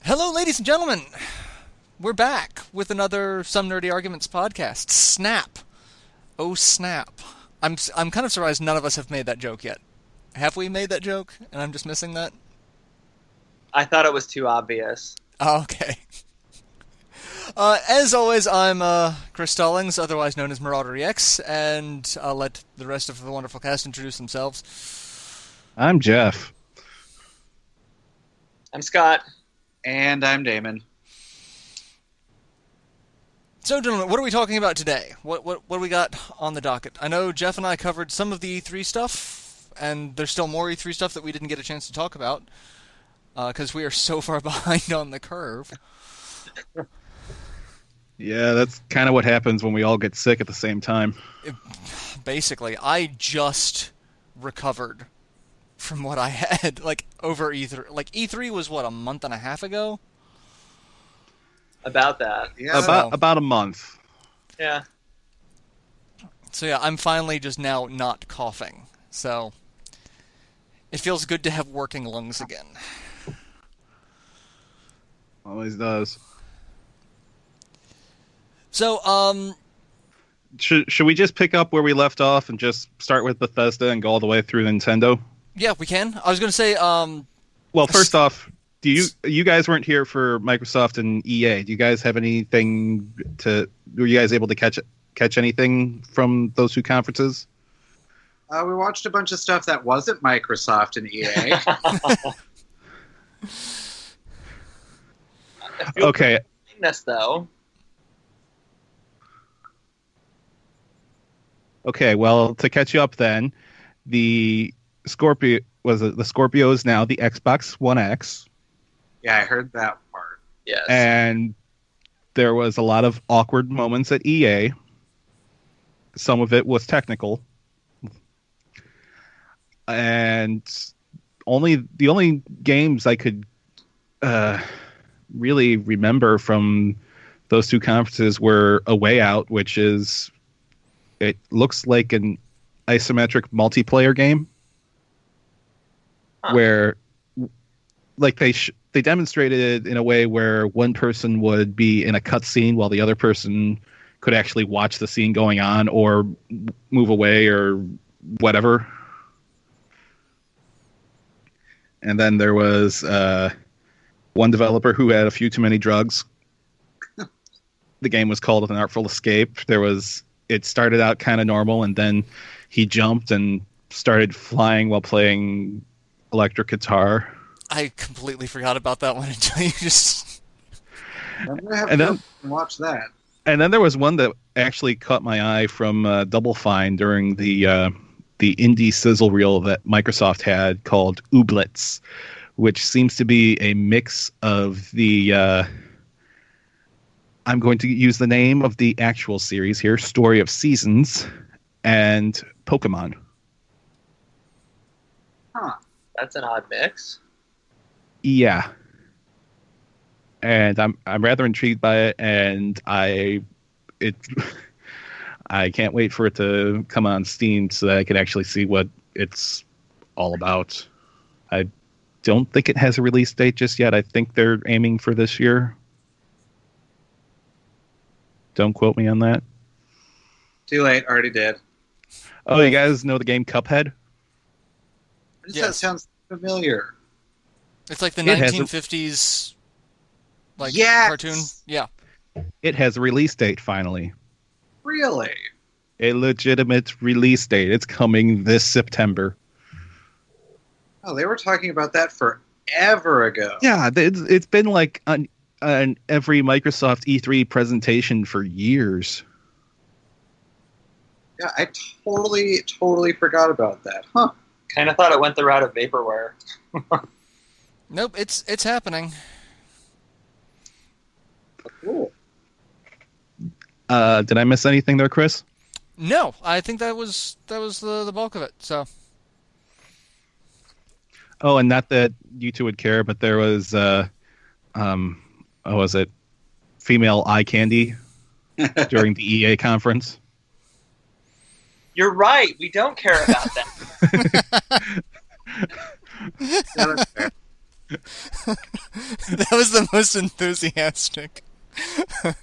Hello, ladies and gentlemen. We're back with another Some Nerdy Arguments podcast. Snap. Oh, snap. I'm kind of surprised none of us have made that joke yet. Have we made that joke, and I'm just missing that? I thought it was too obvious. Oh, okay. As always, I'm Chris Stollings, otherwise known as MarauderEX, and I'll let the rest of the wonderful cast introduce themselves. I'm Jeff. I'm Scott. And I'm Daymon. So, gentlemen, what are we talking about today? What do we got on the docket? I know Jeff and I covered some of the E3 stuff, and there's still more E3 stuff that we didn't get a chance to talk about, because we are so far behind on the curve. Yeah, that's kind of what happens when we all get sick at the same time. Basically, I just recovered from what I had, over E3. E3 was, a month and a half ago? About that. Yeah. About a month. Yeah. So yeah, I'm finally just now not coughing. So it feels good to have working lungs again. Always does. So, Should we just pick up where we left off and just start with Bethesda and go all the way through Nintendo? yeah, we can. I was going to say, Well, first off, you guys weren't here for Microsoft and EA. Do you guys have anything were you guys able to catch anything from those two conferences? We watched a bunch of stuff that wasn't Microsoft and EA. Okay. This though. Okay, well, to catch you up then, the Scorpio is now the Xbox One X. Yeah, I heard that part. Yes. And there was a lot of awkward moments at EA. Some of it was technical. And the only games I could really remember from those two conferences were A Way Out, which is, it looks like an isometric multiplayer game. Huh. Where they demonstrated it in a way where one person would be in a cutscene while the other person could actually watch the scene going on or move away or whatever. And then there was one developer who had a few too many drugs. The game was called An Artful Escape. It started out kind of normal, and then he jumped and started flying while playing electric guitar. I completely forgot about that one until you just... I'm going to have to go and watch that. And then there was one that actually caught my eye from Double Fine during the indie sizzle reel that Microsoft had called Ooblets, which seems to be a mix of the... I'm going to use the name of the actual series here, Story of Seasons, and Pokemon. Huh. That's an odd mix. Yeah. And I'm rather intrigued by it, and I can't wait for it to come on Steam so that I can actually see what it's all about. I don't think it has a release date just yet. I think they're aiming for this year. Don't quote me on that. Too late, already did. Oh, you guys know the game Cuphead? That Yes. sounds familiar. It's like the It has a- 1950s Yes! cartoon. Yeah. It has a release date finally. Really? A legitimate release date. It's coming this September. Oh, they were talking about that forever ago. Yeah, it's been like on every Microsoft E3 presentation for years. Yeah, I totally forgot about that. Huh. Kind of thought it went the route of vaporware. Nope, it's happening. Cool. Did I miss anything there, Chris? No, I think that was the bulk of it. So Oh, and not that you two would care, but there was, what was it? Female eye candy during the EA conference. You're right. We don't care about that. Yeah, that's fair. That was the most enthusiastic. I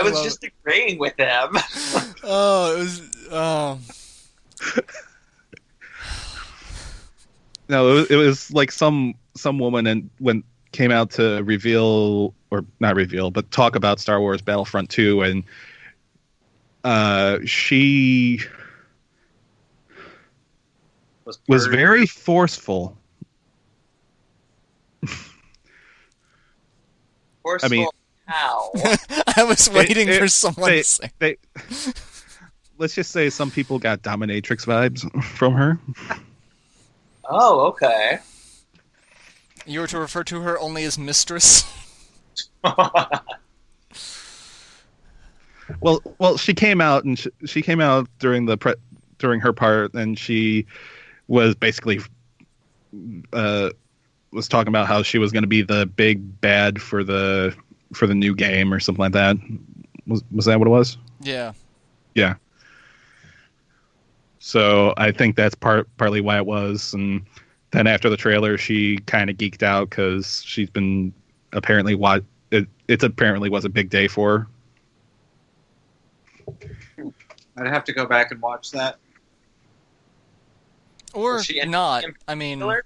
was love just agreeing with him. Oh, it was. No, it was like some woman and when came out to reveal or not reveal, but talk about Star Wars Battlefront 2, and she was very forceful. Forceful. I mean, How? I was waiting for someone to say. Let's just say some people got dominatrix vibes from her. Oh, okay. You were to refer to her only as mistress. Well, she came out and she came out during during her part, and she was basically was talking about how she was going to be the big bad for the new game or something like that. Was that what it was? Yeah. Yeah. So I think that's partly why it was, and then after the trailer, she kind of geeked out because she's been apparently it apparently was a big day for her. I'd have to go back and watch that. Or Was she in- not. in I mean, particular?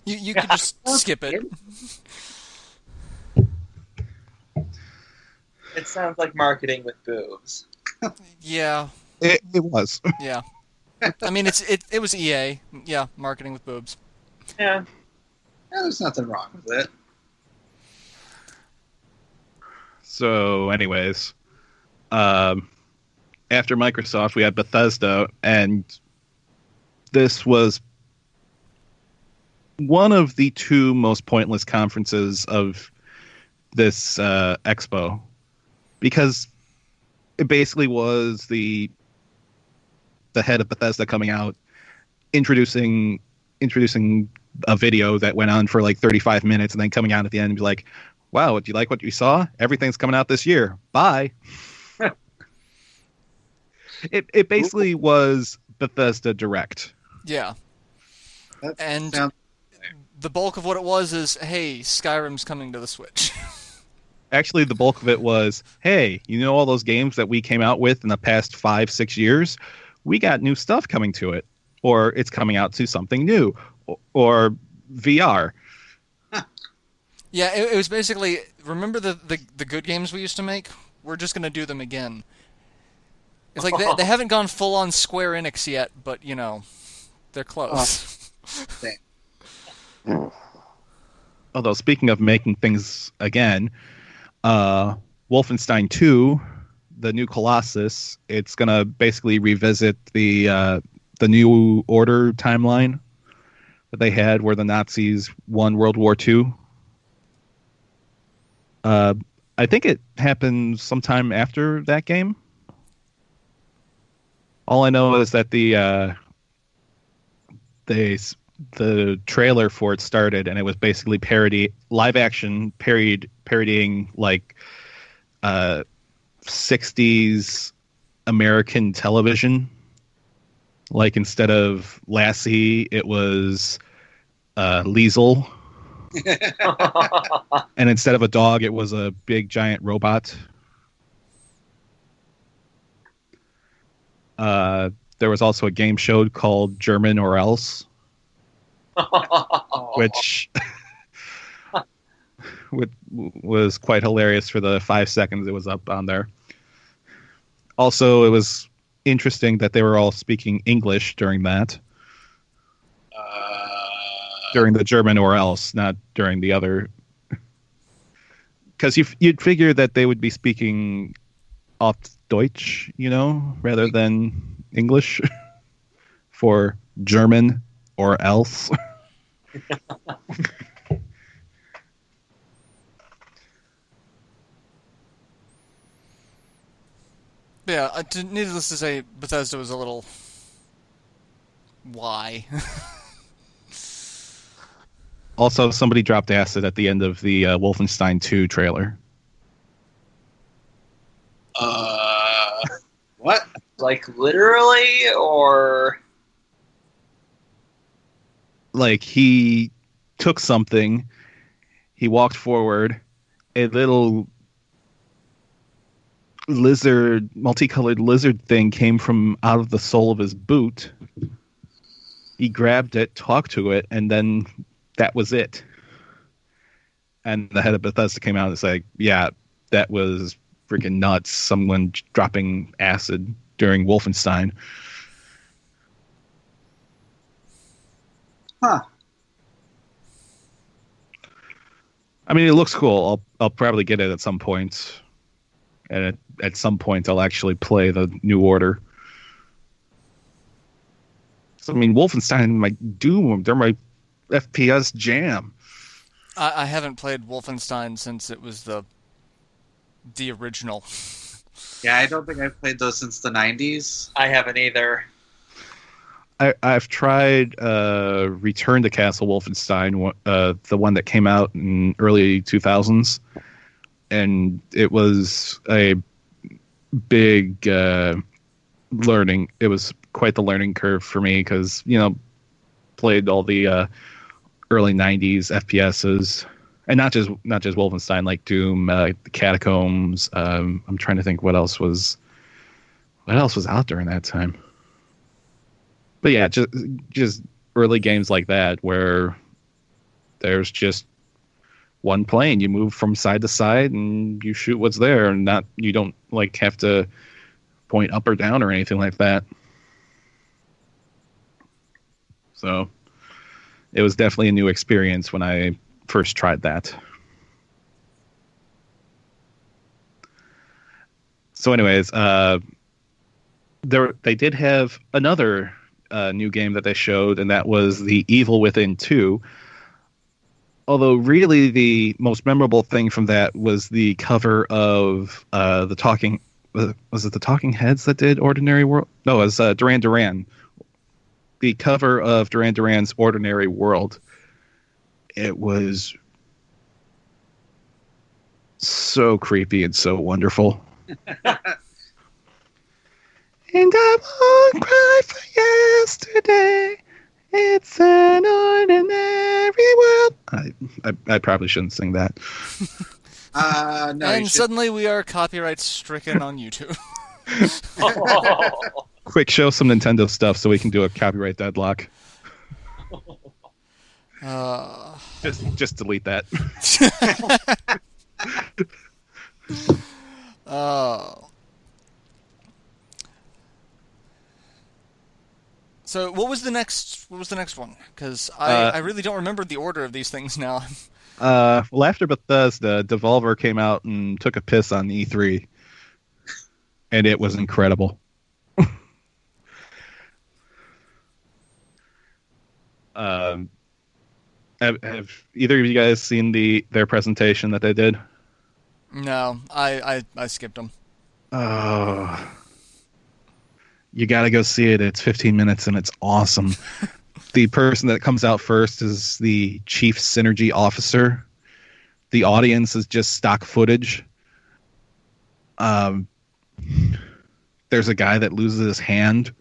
you could just skip it. It sounds like marketing with boobs. Yeah. It was. Yeah. I mean, it was EA. Yeah, marketing with boobs. Yeah. Yeah, there's nothing wrong with it. So, anyways, after Microsoft, we had Bethesda, and this was one of the two most pointless conferences of this expo, because it basically was the head of Bethesda coming out, introducing a video that went on for like 35 minutes, and then coming out at the end and be like, "Wow, do you like what you saw? Everything's coming out this year. Bye." It basically was Bethesda Direct. Yeah. That And sounds- the bulk of what it was is, hey, Skyrim's coming to the Switch. Actually, the bulk of it was, hey, you know all those games that we came out with in the past 5-6 years? We got new stuff coming to it. Or it's coming out to something new. Or VR. Yeah, it was basically, remember the good games we used to make? We're just going to do them again. It's like they haven't gone full on Square Enix yet, but, you know, they're close. Although, speaking of making things again, Wolfenstein 2, the new Colossus, it's going to basically revisit the New Order timeline that they had where the Nazis won World War II. I think it happened sometime after that game. All I know is that the trailer for it started, and it was basically live action parodying like 60s American television. Like instead of Lassie, it was Liesel. And instead of a dog, it was a big giant robot. There was also a game show called German or Else, which was quite hilarious for the 5 seconds it was up on there. Also, it was interesting that they were all speaking English during that. During the German or Else, not during the other. Because you'd figure that they would be speaking off Deutsch, rather than English for German or else. Yeah, needless to say, Bethesda was a little... Why? Also, somebody dropped acid at the end of the Wolfenstein 2 trailer. What? Like literally, or Like he took something. He walked forward. A little multicolored lizard thing came from out of the sole of his boot. He grabbed it, talked to it, and then that was it. And the head of Bethesda came out and said, yeah, that was freaking nuts. Someone dropping acid during Wolfenstein. Huh. I mean, it looks cool. I'll probably get it at some point. And at some point, I'll actually play the New Order. So, I mean, Wolfenstein, my Doom, they're my FPS jam. I haven't played Wolfenstein since it was the original. Yeah, I don't think I've played those since the 90s. I haven't either. I've tried Return to Castle Wolfenstein, the one that came out in early 2000s, and it was a big learning. It was quite the learning curve for me because, played all the early 90s FPSs, and not just Wolfenstein, like Doom, the Catacombs. I'm trying to think what else was out during that time. But yeah, just early games like that where there's just one plane. You move from side to side and you shoot what's there, and you don't like have to point up or down or anything like that. So it was definitely a new experience when I first tried that. So anyways, they did have another new game that they showed, and that was The Evil Within 2. Although really the most memorable thing from that was the cover of the Talking... Was it the Talking Heads that did Ordinary World? No, it was Duran Duran. The cover of Duran Duran's Ordinary World. It was so creepy and so wonderful. And I won't cry for yesterday. It's an ordinary world. I probably shouldn't sing that. No. And suddenly we are copyright stricken on YouTube. Oh. Quick, show some Nintendo stuff so we can do a copyright deadlock. Just delete that. So what was the next one? Because I really don't remember the order of these things now. Well, after Bethesda, Devolver came out and took a piss on E3, and it was incredible. Have either of you guys seen their presentation that they did? No, I skipped them. Oh, you got to go see it. It's 15 minutes and it's awesome. The person that comes out first is the chief synergy officer. The audience is just stock footage. There's a guy that loses his hand.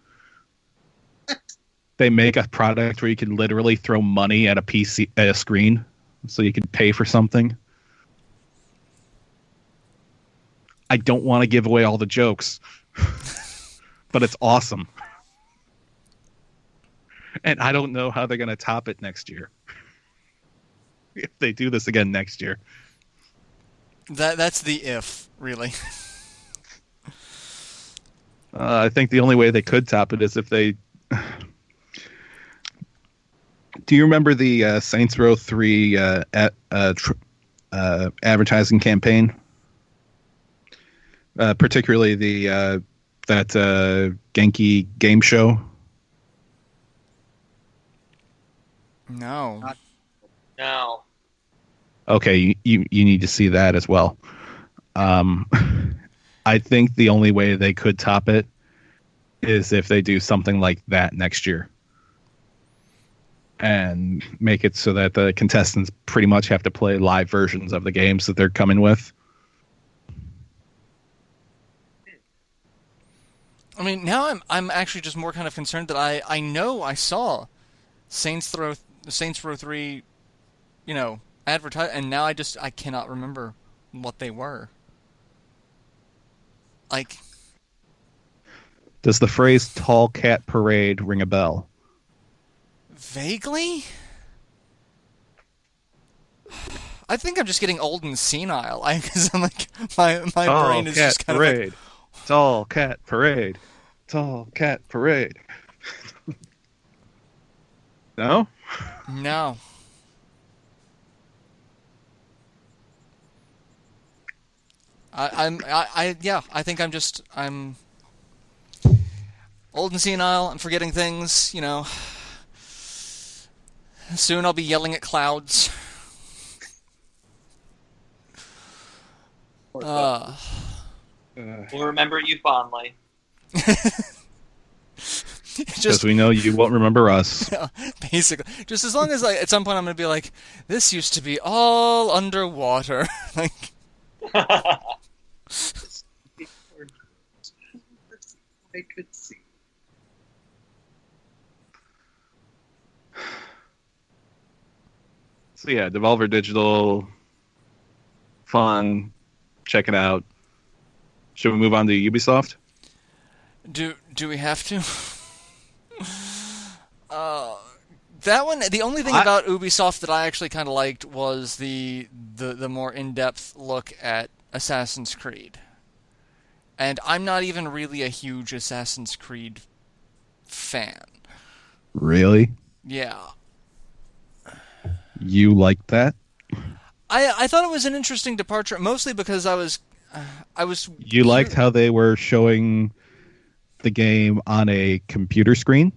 They make a product where you can literally throw money at a screen so you can pay for something. I don't want to give away all the jokes, but it's awesome. And I don't know how they're going to top it next year. If they do this again next year. That's the if, really. I think the only way they could top it is if they... Do you remember the Saints Row 3 advertising campaign? Particularly that Genki game show? No. No. Okay, you need to see that as well. I think the only way they could top it is if they do something like that next year. And make it so that the contestants pretty much have to play live versions of the games that they're coming with. I mean, now I'm actually just more kind of concerned that I know I saw Saints Row 3 advertise, and now I cannot remember what they were. Like, Does the phrase "tall cat parade" ring a bell? vaguely? I think I'm just getting old and senile. Because I'm like, my Tall brain is cat just kind of like, parade. Tall cat parade. Tall cat parade. No? no. I think I'm old and senile. I'm forgetting things. Soon I'll be yelling at clouds. Poor thought. Uh, We'll remember you fondly. Because just we know you won't remember us. basically, just as long as at some point I'm gonna be like, this used to be all underwater. Like, I could see. So yeah, Devolver Digital, fun. Check it out. Should we move on to Ubisoft? do we have to? Uh, that one. The only thing I- about Ubisoft that I actually kind of liked was the more in-depth look at Assassin's Creed. And I'm not even really a huge Assassin's Creed fan. Really? Yeah. You like that? I thought it was an interesting departure, mostly because I was You liked how they were showing the game on a computer screen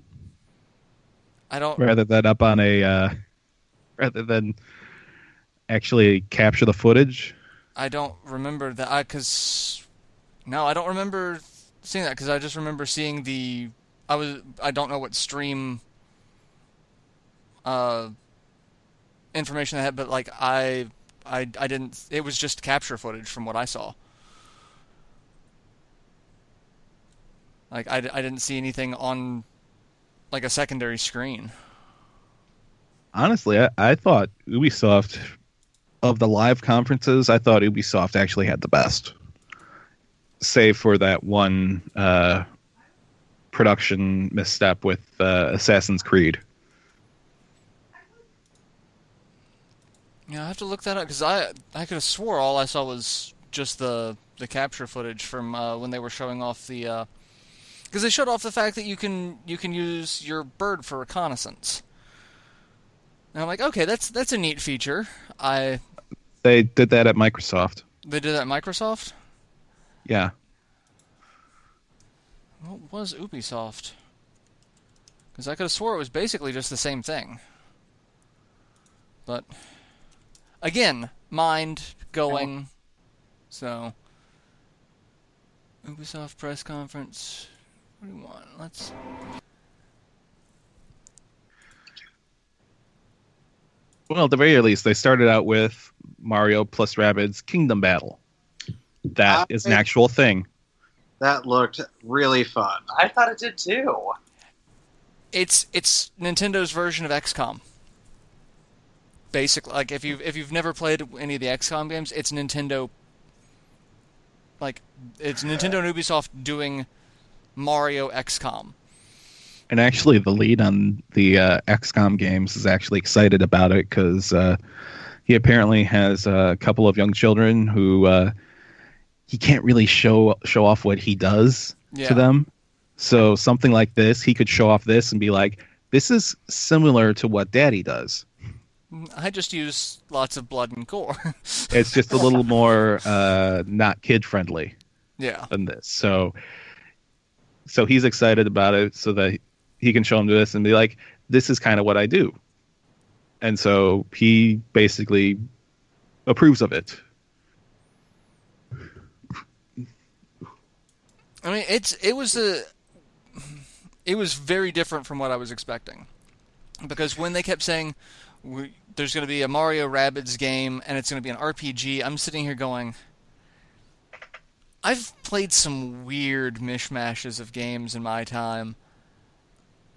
I don't rather than up on rather than actually capture the footage. I don't remember that because no, I don't remember seeing that because I just remember seeing I don't know what stream uh information they had, but like I didn't. It was just capture footage from what I saw. Like I didn't see anything on like a secondary screen. Honestly, I thought Ubisoft of the live conferences, I thought Ubisoft actually had the best, save for that one production misstep with Assassin's Creed. Yeah, I have to look that up because I could have swore all I saw was just the capture footage from when they were showing off the because they showed off the fact that you can use your bird for reconnaissance. And I'm like, okay, that's a neat feature. They did that at Microsoft. They did that at Microsoft. Yeah. What was Ubisoft? Because I could have swore it was basically just the same thing. But again, mind going. So Ubisoft press conference. What do you want? Let's. Well, at the very least, they started out with Mario plus Rabbids Kingdom Battle. That is an actual thing. That looked really fun. I thought it did too. It's Nintendo's version of XCOM. Basically, like if you've never played any of the XCOM games, it's Nintendo. Like it's Nintendo and Ubisoft doing Mario XCOM. And actually, the lead on the XCOM games is actually excited about it because he apparently has a couple of young children who he can't really show off what he does Yeah. to them. So something like this, he could show off this and be like, "This is similar to what Daddy does." I just use lots of blood and gore. It's just a little more not kid friendly Yeah. than this. So he's excited about it so that he can show him this and be like, "This is kind of what I do." And so he basically approves of it. I mean, it was very different from what I was expecting, because when they kept saying there's going to be a Mario Rabbids game and it's going to be an RPG, I'm sitting here going, I've played some weird mishmashes of games in my time.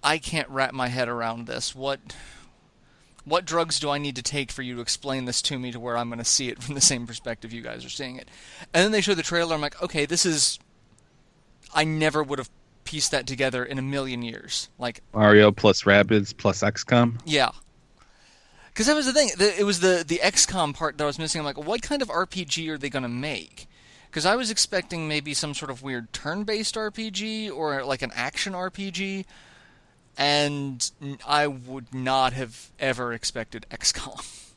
I can't wrap my head around this. What What drugs do I need to take for you to explain this to me to where I'm going to see it from the same perspective you guys are seeing it? And then they show the trailer. I'm like, okay, this is. I never would have pieced that together in a million years. Like Mario plus Rabbids plus XCOM. yeah. Because that was the thing. It was the XCOM part that I was missing. I'm like, what kind of RPG are they going to make? Because I was expecting maybe some sort of weird turn-based RPG or like an action RPG, and I would not have ever expected XCOM.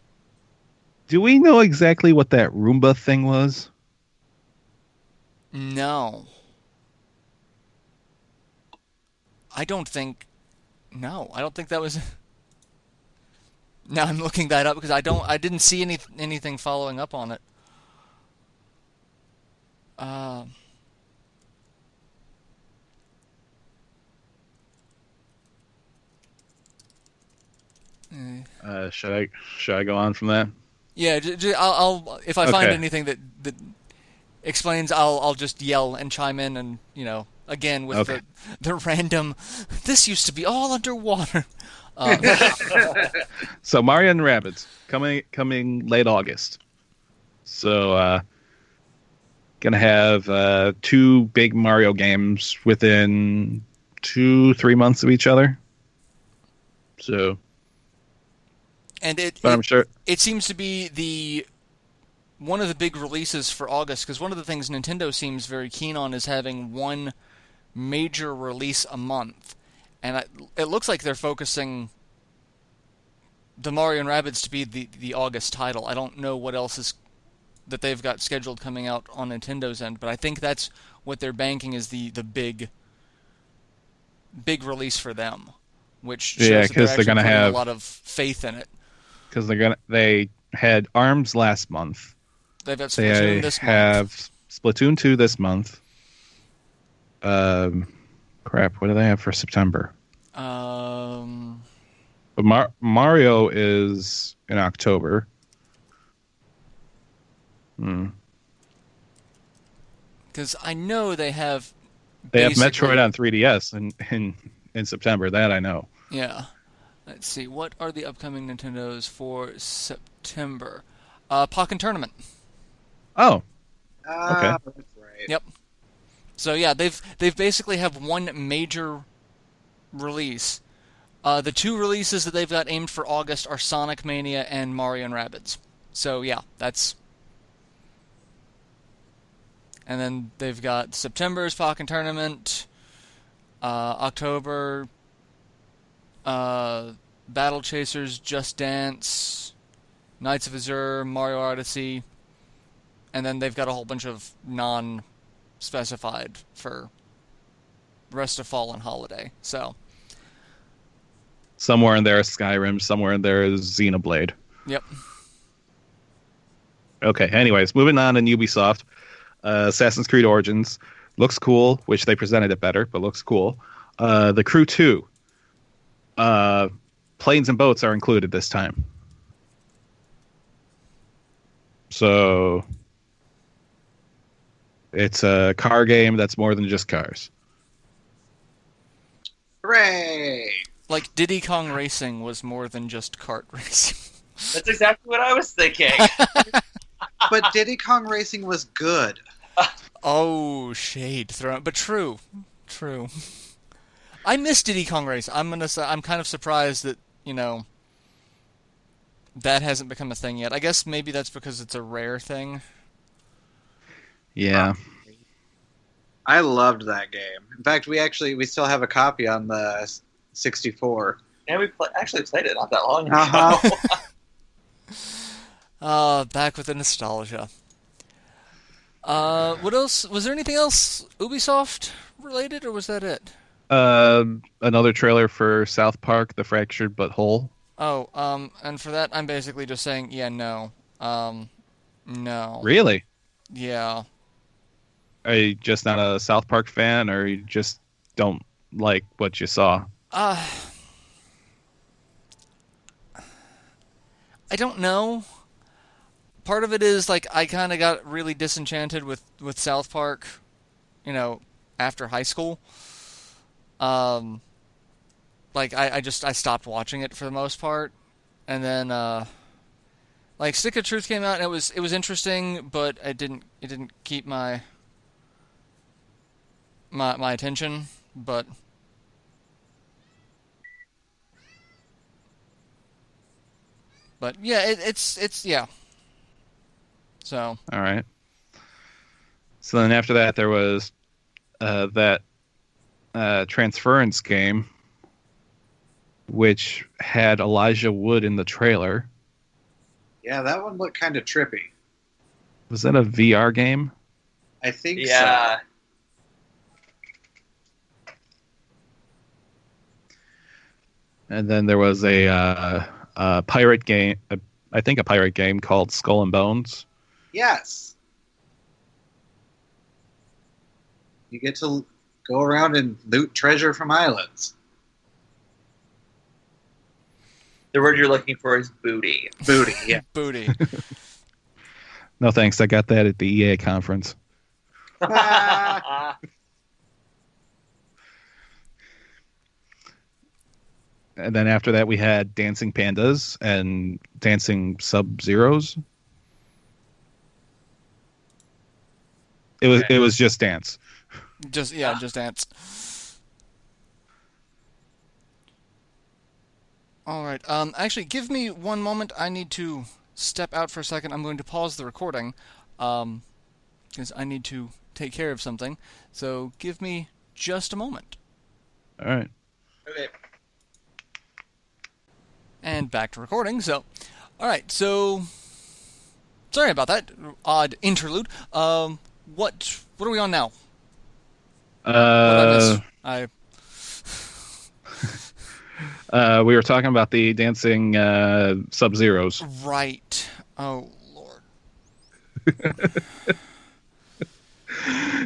Do we know exactly what that Roomba thing was? No. I don't think that was. Now I'm looking that up because I didn't see anything following up on it. Uh, Should I go on from that? yeah, I'll if I find Okay. anything that explains, I'll just yell and chime in, and again with Okay. the random. This used to be all underwater. So Mario and Rabbids coming late August. So gonna have 2 big Mario games within 2-3 months of each other. So, And but I'm sure. it seems to be one of the big releases for August, because one of the things Nintendo seems very keen on is having one major release a month, and it looks like they're focusing the Mario and Rabbids to be the August title. I don't know what else is that they've got scheduled coming out on Nintendo's end, but I think that's what they're banking is the big release for them, which shows Yeah, that 'cause they're they're actually gonna putting have- a lot of faith in it. Because they had ARMS last month. They've got They Splatoon this month. have Splatoon 2 this month. Crap, what do they have for September? But Mario is in October. Because I know they have. They have basically- Metroid on 3DS in September. That I know. Yeah. Let's see. What are the upcoming Nintendos for September? Pokken Tournament. Oh, Ah, that's right. Yep. So yeah, they've basically have one major release. The 2 releases that they've got aimed for August are Sonic Mania and Mario and Rabbids. So yeah, that's. And then they've got September's Pokken Tournament, October, Battle Chasers, Just Dance, Knights of Azure, Mario Odyssey, and then they've got a whole bunch of non-specified for rest of fall and holiday. So, somewhere in there is Skyrim. Somewhere in there is Xenoblade. yep. Okay. Anyways, moving on in Ubisoft, Assassin's Creed Origins looks cool. Wish they presented it better, but looks cool. The Crew 2. Planes and boats are included this time. So it's a car game that's more than just cars. Hooray! Like Diddy Kong Racing was more than just kart racing. That's exactly what I was thinking. But Diddy Kong Racing was good. Oh, shade thrown, but true. I miss Diddy Kong Racing. I'm kind of surprised that that hasn't become a thing yet. I guess maybe that's because it's a rare thing. Yeah. I loved that game. In fact, we still have a copy on the 64. And we actually played it not that long ago. Uh-huh. Back with the nostalgia. What else? Was there anything else Ubisoft related, or was that it? Another trailer for South Park: The Fractured But Whole. Oh, and for that, I'm basically just saying, yeah, no. No. Really? Yeah. Are you just not a South Park fan, or you just don't like what you saw? I don't know. Part of it is like I kind of got really disenchanted with South Park, after high school. Like I stopped watching it for the most part, And then like Stick of Truth came out, and it was interesting, but it didn't keep my attention. But yeah, it's yeah. So All right. So then after that, there was that Transference game, which had Elijah Wood in the trailer. Yeah, that one looked kind of trippy. Was that a VR game? I think Yeah. so. And then there was a pirate game, I think a pirate game called Skull and Bones. Yes. You get to go around and loot treasure from islands. The word you're looking for is booty. Booty, yeah. booty. No thanks, I got that at the EA conference. And then after that, we had Dancing Pandas and Dancing Sub-Zeros. It was just dance. Just dance. All right. Actually, give me one moment. I need to step out for a second. I'm going to pause the recording, because I need to take care of something. So give me just a moment. All right. Okay. And back to recording. So, all right. So, sorry about that odd interlude. What are we on now? What did I miss? We were talking about the Dancing Sub-Zeros. Right. Oh Lord.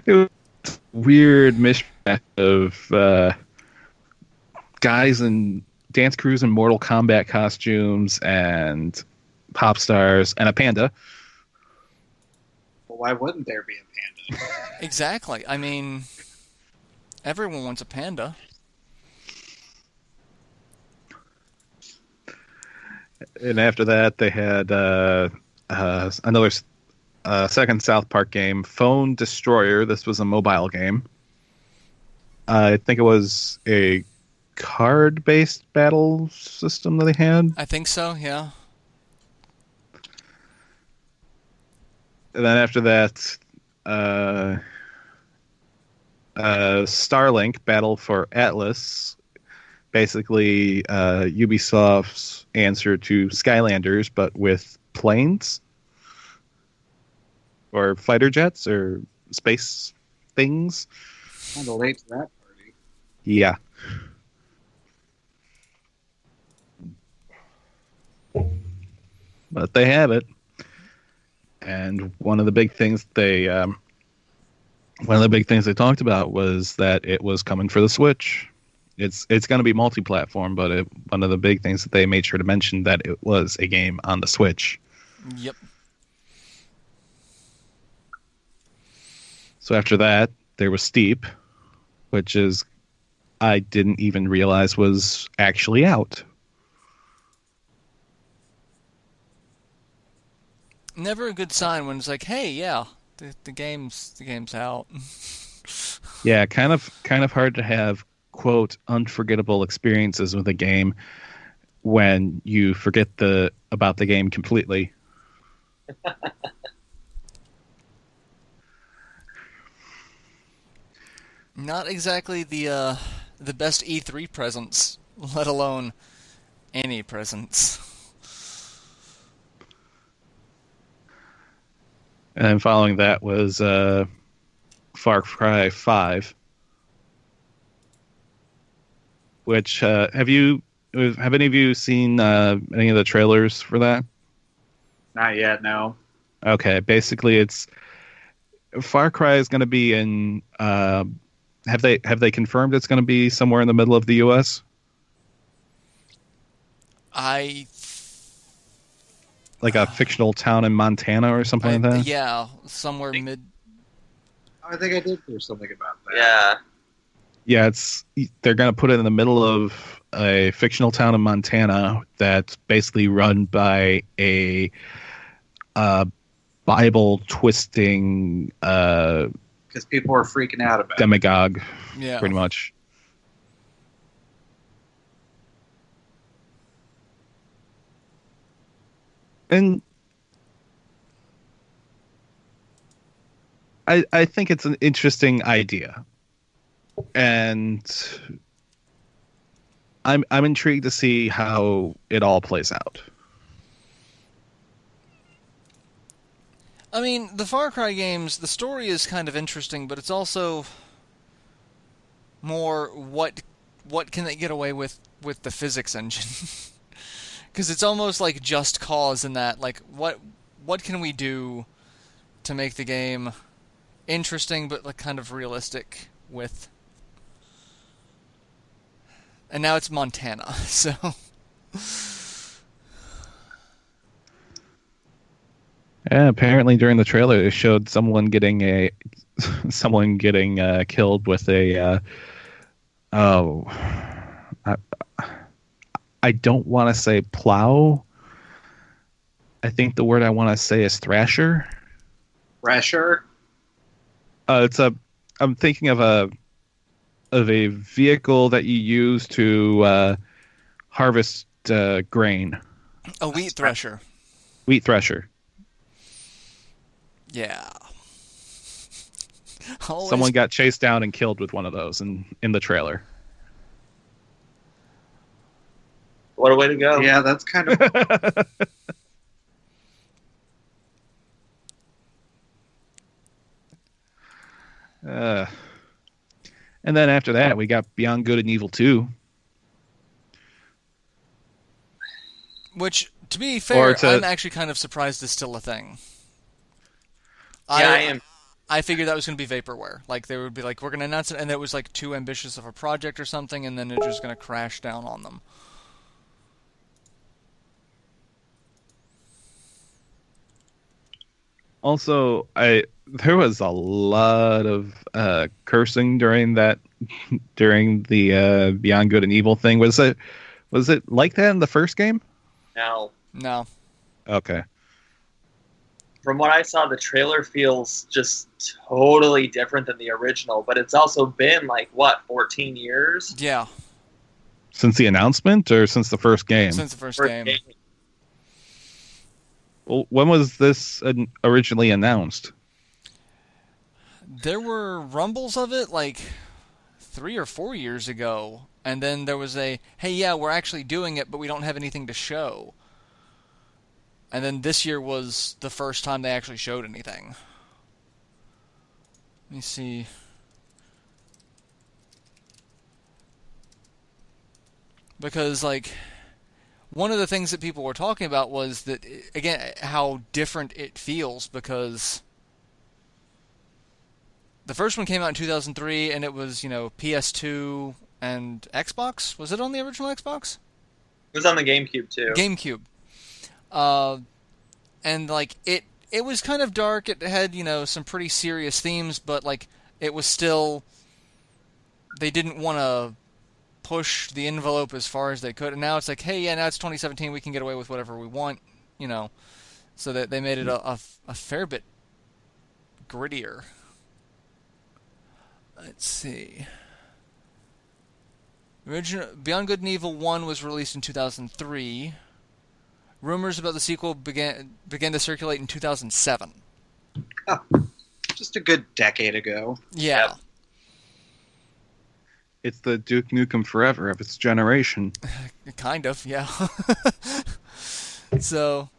It was a weird mishmash of guys in dance crews in Mortal Kombat costumes and pop stars and a panda. Well, why wouldn't there be a panda? Exactly. I mean, everyone wants a panda. And after that, they had another second South Park game, Phone Destroyer. This was a mobile game. I think it was a card-based battle system that they had. I think so. Yeah. And then after that, Starlink Battle for Atlas. Basically, Ubisoft's answer to Skylanders, but with planes or fighter jets or space things. Kind of late to that party. Yeah. But they have it. And one of the big things they talked about was that it was coming for the Switch. It's going to be multi-platform, but one of the big things that they made sure to mention that it was a game on the Switch. Yep. So after that, there was Steep, which is I didn't even realize was actually out. Never a good sign when it's like, hey, yeah, the game's out. Yeah, kind of hard to have quote unforgettable experiences with a game when you forget about the game completely. Not exactly the best E3 presents, let alone any presents. And then following that was Far Cry 5, which have any of you seen any of the trailers for that? Not yet, no. Okay, basically it's Far Cry is going to be in. Have they confirmed it's going to be somewhere in the middle of the U.S.? Like a fictional town in Montana or something like that? Yeah, somewhere mid. I think I did hear something about that. Yeah. Yeah, they're going to put it in the middle of a fictional town in Montana that's basically run by a Bible twisting Because people were freaking out about it. demagogue, Yeah. pretty much. And I think it's an interesting idea, and I'm intrigued to see how it all plays out. I mean, the Far Cry games, the story is kind of interesting, but it's also more what can they get away with the physics engine? Because it's almost like Just Cause in that, like, what can we do to make the game interesting but like kind of realistic with. And now it's Montana, so. Yeah, apparently during the trailer they showed someone getting killed with a I don't want to say plow. I think the word I want to say is thrasher. Thrasher? I'm thinking of a vehicle that you use to harvest grain. A wheat thresher. Wheat thresher. Yeah. Always. Someone got chased down and killed with one of those in the trailer. What a way to go. Yeah, that's kind of... And then after that, we got Beyond Good and Evil 2. Which, to be fair, I'm actually kind of surprised is still a thing. Yeah, I am. I figured that was going to be vaporware. Like, they would be like, we're going to announce it, and it was like too ambitious of a project or something, and then it's just going to crash down on them. Also, there was a lot of cursing during the Beyond Good and Evil thing. Was it like that in the first game? No. No. Okay. From what I saw, the trailer feels just totally different than the original, but it's also been, 14 years? Yeah. Since the announcement or since the first game? Since the first game. Well, when was this originally announced? There were rumbles of it, 3 or 4 years ago. And then there was hey, yeah, we're actually doing it, but we don't have anything to show. And then this year was the first time they actually showed anything. Let me see. Because, one of the things that people were talking about was that, again, how different it feels, because the first one came out in 2003, and it was, PS2 and Xbox. Was it on the original Xbox? It was on the GameCube, too. GameCube. And it was kind of dark. It had some pretty serious themes, but it was still, they didn't want to push the envelope as far as they could. And now it's hey, yeah, now it's 2017. We can get away with whatever we want, So that they made it a fair bit grittier. Let's see. Original Beyond Good and Evil 1 was released in 2003. Rumors about the sequel began to circulate in 2007. Oh, just a good decade ago. Yeah. It's the Duke Nukem Forever of its generation. Kind of, yeah. So,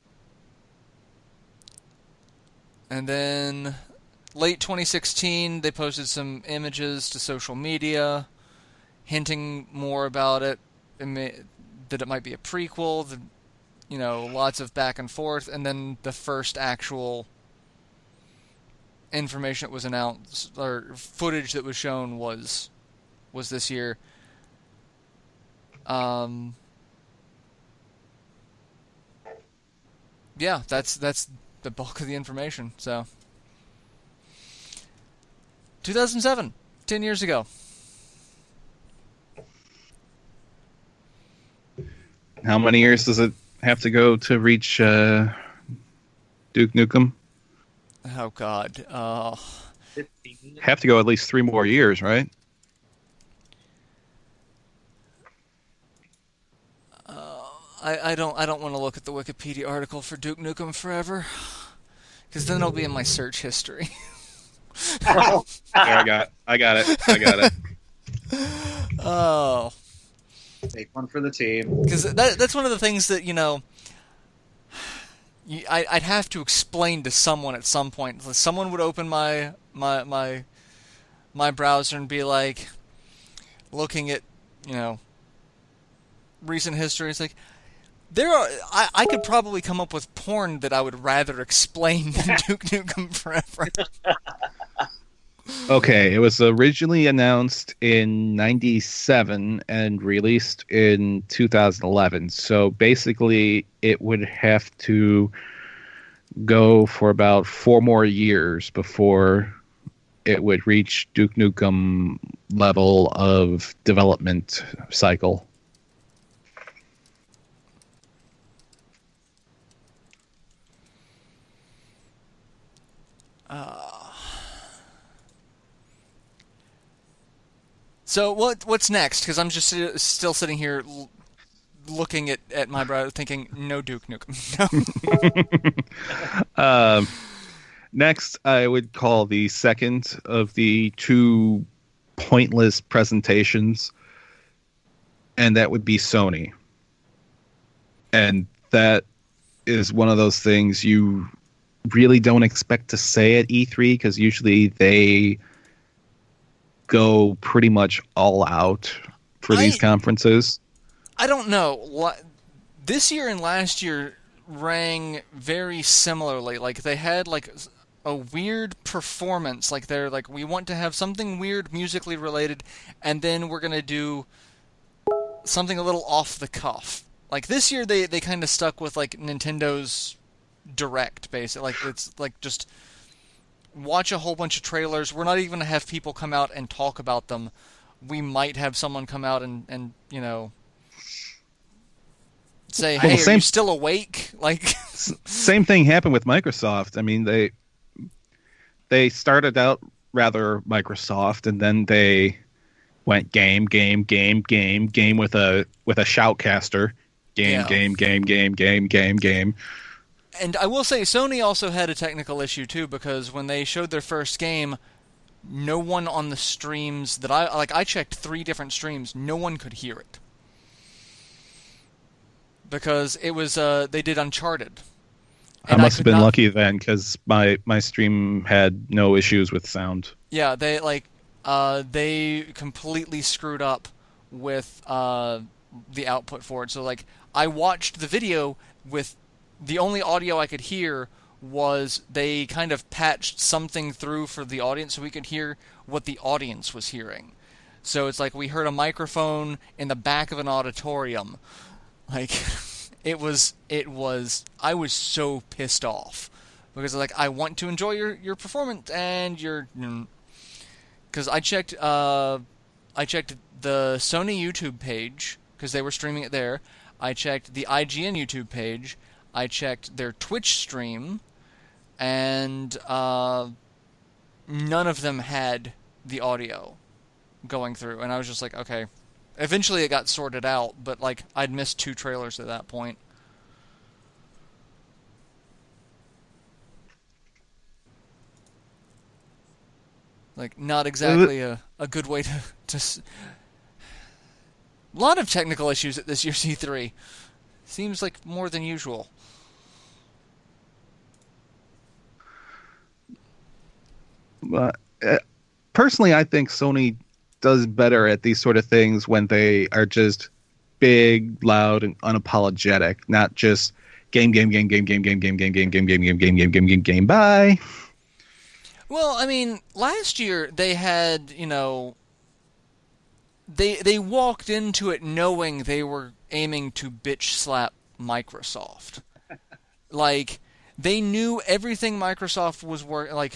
and then late 2016, they posted some images to social media, hinting more about it, that it might be a prequel, lots of back and forth, and then the first actual information that was announced, or footage that was shown was this year. Yeah, that's the bulk of the information. So, 2007, 10 years ago. How many years does it have to go to reach Duke Nukem? Oh God. 15. Have to go at least 3 more years, right? I don't want to look at the Wikipedia article for Duke Nukem Forever, because then it'll be in my search history. There, I got it. Oh, Take one for the team. because that's one of the things that I'd have to explain to someone at some point. Someone would open my browser and be like, looking at recent history. It's like I could probably come up with porn that I would rather explain than Duke Nukem Forever. Okay, it was originally announced in 97 and released in 2011. So basically, it would have to go for about 4 more years before it would reach Duke Nukem level of development cycle. So what's next? Because I'm just still sitting here looking at my browser, thinking, no Duke Nukem. No. Next, I would call the second of the 2 pointless presentations, and that would be Sony. And that is one of those things you really don't expect to say at E3, because usually they go pretty much all out for these conferences. I don't know. This year and last year rang very similarly. Like, they had like a weird performance. Like, they're like, we want to have something weird musically related, and then we're gonna do something a little off the cuff. Like, this year they kind of stuck with like Nintendo's Direct, basically. Like, it's like just watch a whole bunch of trailers. We're not even going to have people come out and talk about them. We might have someone come out and say, hey, are you still awake? Like, same thing happened with Microsoft. I mean, they started out rather Microsoft, and then they went game with a shoutcaster. Game. And I will say, Sony also had a technical issue too, because when they showed their first game, no one on the streams that I checked 3 different streams, no one could hear it. Because it was they did Uncharted. I must have been lucky then, because my stream had no issues with sound. Yeah, they completely screwed up with the output for it. So like, I watched the video with the only audio I could hear was they kind of patched something through for the audience so we could hear what the audience was hearing. So it's like we heard a microphone in the back of an auditorium. Like, it was I was so pissed off, because like, I want to enjoy your performance, and because I checked the Sony YouTube page, because they were streaming it there. I checked the IGN YouTube page. I checked their Twitch stream, and none of them had the audio going through. And I was just like, okay. Eventually it got sorted out, but like, I'd missed 2 trailers at that point. Like, not exactly a good way to a lot of technical issues at this year's E3. Seems like more than usual. Personally, I think Sony does better at these sort of things when they are just big, loud, and unapologetic, not just game, bye. Well, I mean, last year they had, they walked into it knowing they were aiming to bitch slap Microsoft. Like, they knew everything Microsoft was working. Like,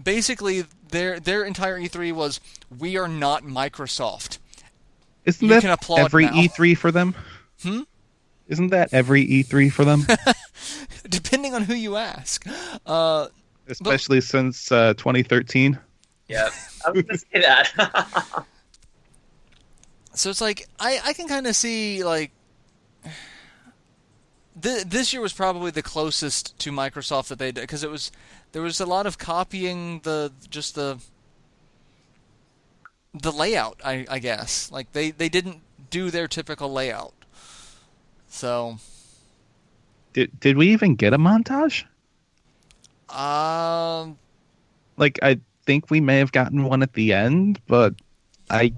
basically, their entire E3 was, we are not Microsoft. Isn't you that can applaud every now. E3 for them? Hmm? Isn't that every E3 for them? Depending on who you ask. Especially since 2013. Yeah, I was gonna say that. So it's like I can kind of see like this year was probably the closest to Microsoft that they did, because there was a lot of copying the layout, I guess. Like they didn't do their typical layout. So Did we even get a montage? um Like, I think we may have gotten one at the end, but I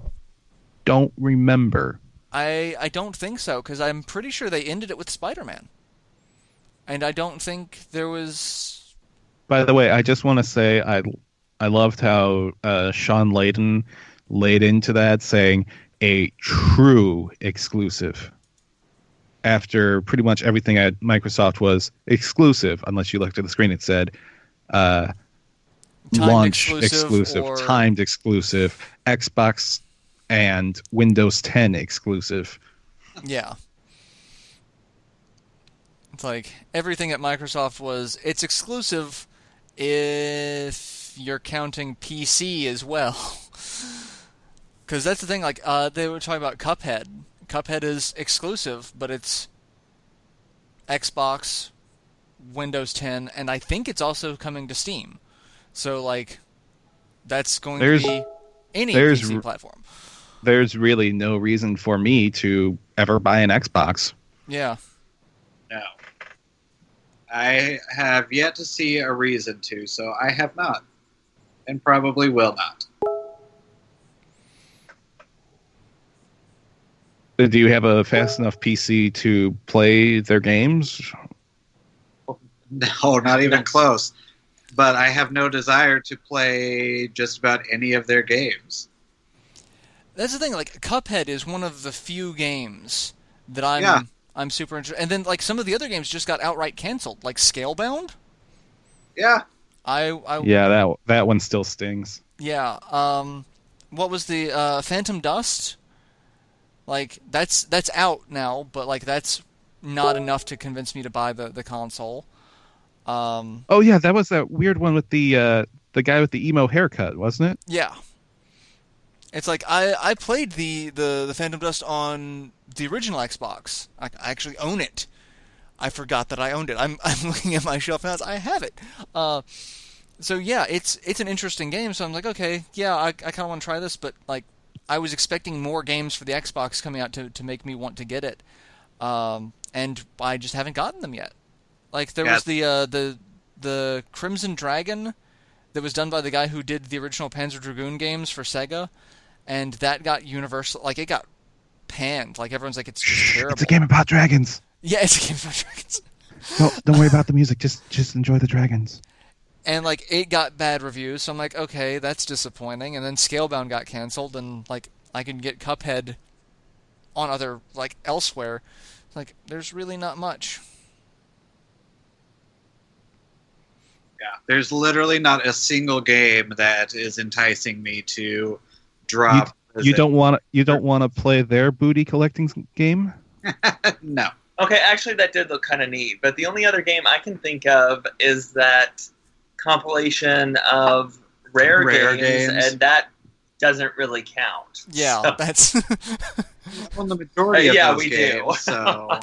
don't remember. I don't think so, because I'm pretty sure they ended it with Spider-Man. And I don't think there was... By the way, I just want to say I loved how Sean Layden laid into that, saying a true exclusive. After pretty much everything at Microsoft was exclusive, unless you looked at the screen, it said launch exclusive, or... timed exclusive, Xbox and Windows 10 exclusive. Yeah. It's like everything at Microsoft was, it's exclusive if you're counting PC as well. Because that's the thing, like, they were talking about Cuphead. Cuphead is exclusive, but it's Xbox, Windows 10, and I think it's also coming to Steam. So, like, that's going to be any PC platform. There's really no reason for me to ever buy an Xbox. Yeah. No. I have yet to see a reason to, so I have not. And probably will not. Do you have a fast enough PC to play their games? No, not even close. But I have no desire to play just about any of their games. That's the thing, like, Cuphead is one of the few games that I'm super interested. And then, like, some of the other games just got outright canceled, like Scalebound. Yeah. Yeah, that one still stings. Yeah. What was the Phantom Dust? Like, that's out now, but like that's not enough to convince me to buy the console. Oh yeah, that was that weird one with the guy with the emo haircut, wasn't it? Yeah. It's like I played the Phantom Dust on the original Xbox. I actually own it. I forgot that I owned it. I'm looking at my shelf now. I have it. So yeah, it's an interesting game. So I'm like, okay, yeah, I kind of want to try this, but like I was expecting more games for the Xbox coming out to make me want to get it, and I just haven't gotten them yet. Like there was the Crimson Dragon that was done by the guy who did the original Panzer Dragoon games for Sega, and that got universal. Like it got panned. Like everyone's like, it's just terrible. It's a game about dragons. Yeah, it's a game about dragons. No, don't worry about the music. Just enjoy the dragons. And like it got bad reviews, so I'm like, okay, that's disappointing. And then Scalebound got canceled, and like I can get Cuphead on other like elsewhere. Like there's really not much. Yeah, there's literally not a single game that is enticing me to drop. You don't want to play their booty collecting game? No. Okay, actually, that did look kind of neat. But the only other game I can think of is that compilation of rare games, and that doesn't really count. Yeah, so. That's On the majority of those we games, do. so.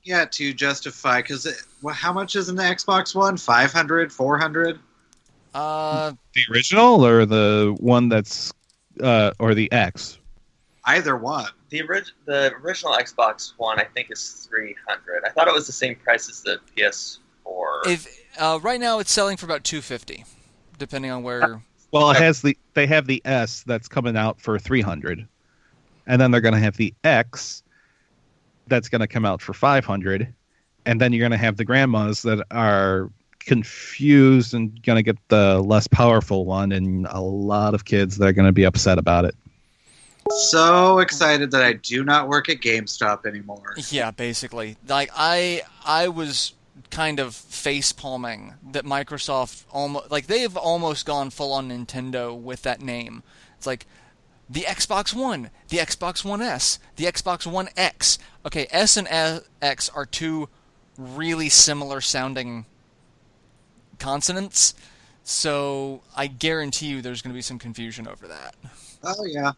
Yeah, to justify, because how much is an Xbox One? 500, 400? The original or the one that's or the X? Either one. The original Xbox One, I think, is $300. I thought it was the same price as the PS4. Right now, it's selling for about $250, depending on where. Well, they have the S that's coming out for $300, and then they're going to have the X that's going to come out for $500, and then you're going to have the grandmas that are confused and going to get the less powerful one, and a lot of kids that are going to be upset about it. So excited that I do not work at GameStop anymore. Yeah, basically. Like I was kind of face palming that Microsoft almost like they've almost gone full on Nintendo with that name. It's like the Xbox One, the Xbox One S, the Xbox One X. Okay, S and X are two really similar sounding consonants, so I guarantee you there's going to be some confusion over that. Oh yeah,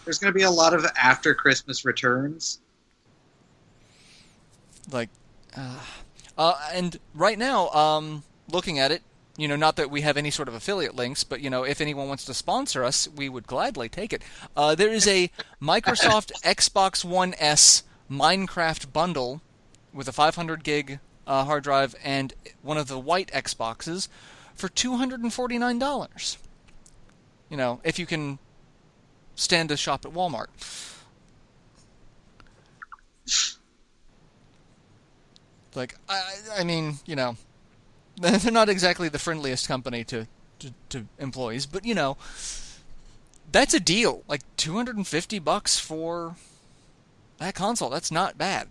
there's going to be a lot of after Christmas returns. Like, and right now, looking at it, not that we have any sort of affiliate links, but if anyone wants to sponsor us, we would gladly take it. There is a Microsoft Xbox One S Minecraft bundle with a 500 gig hard drive and one of the white Xboxes for $249. If you can stand to shop at Walmart. Like, I mean, they're not exactly the friendliest company to employees, but that's a deal. Like $250 for that console. That's not bad.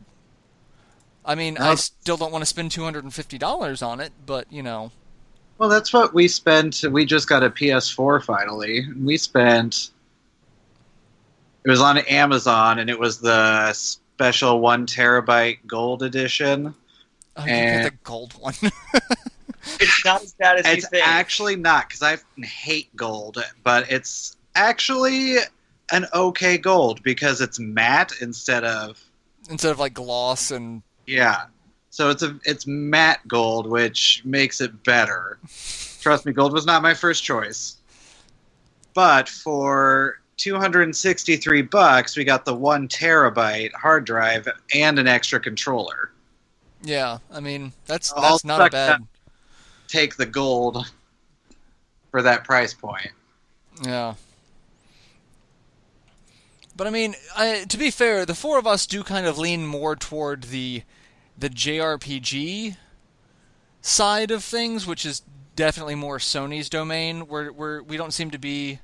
I mean, I still don't want to spend $250 on it, but Well, that's what we spent. We just got a PS4 finally. We spent. It was on Amazon, and it was the special 1 terabyte gold edition. Oh, you get the gold one. It's not as bad as you It's think. actually not, because I hate gold, but it's actually an okay gold because it's matte instead of like gloss and yeah. So it's matte gold, which makes it better. Trust me, gold was not my first choice. But for $263, we got the 1 terabyte hard drive and an extra controller. yeah. I mean, that's I'll not a bad. Take the gold for that price point. Yeah. But I mean, to be fair, the four of us do kind of lean more toward the JRPG side of things, which is definitely more Sony's domain. We don't seem to be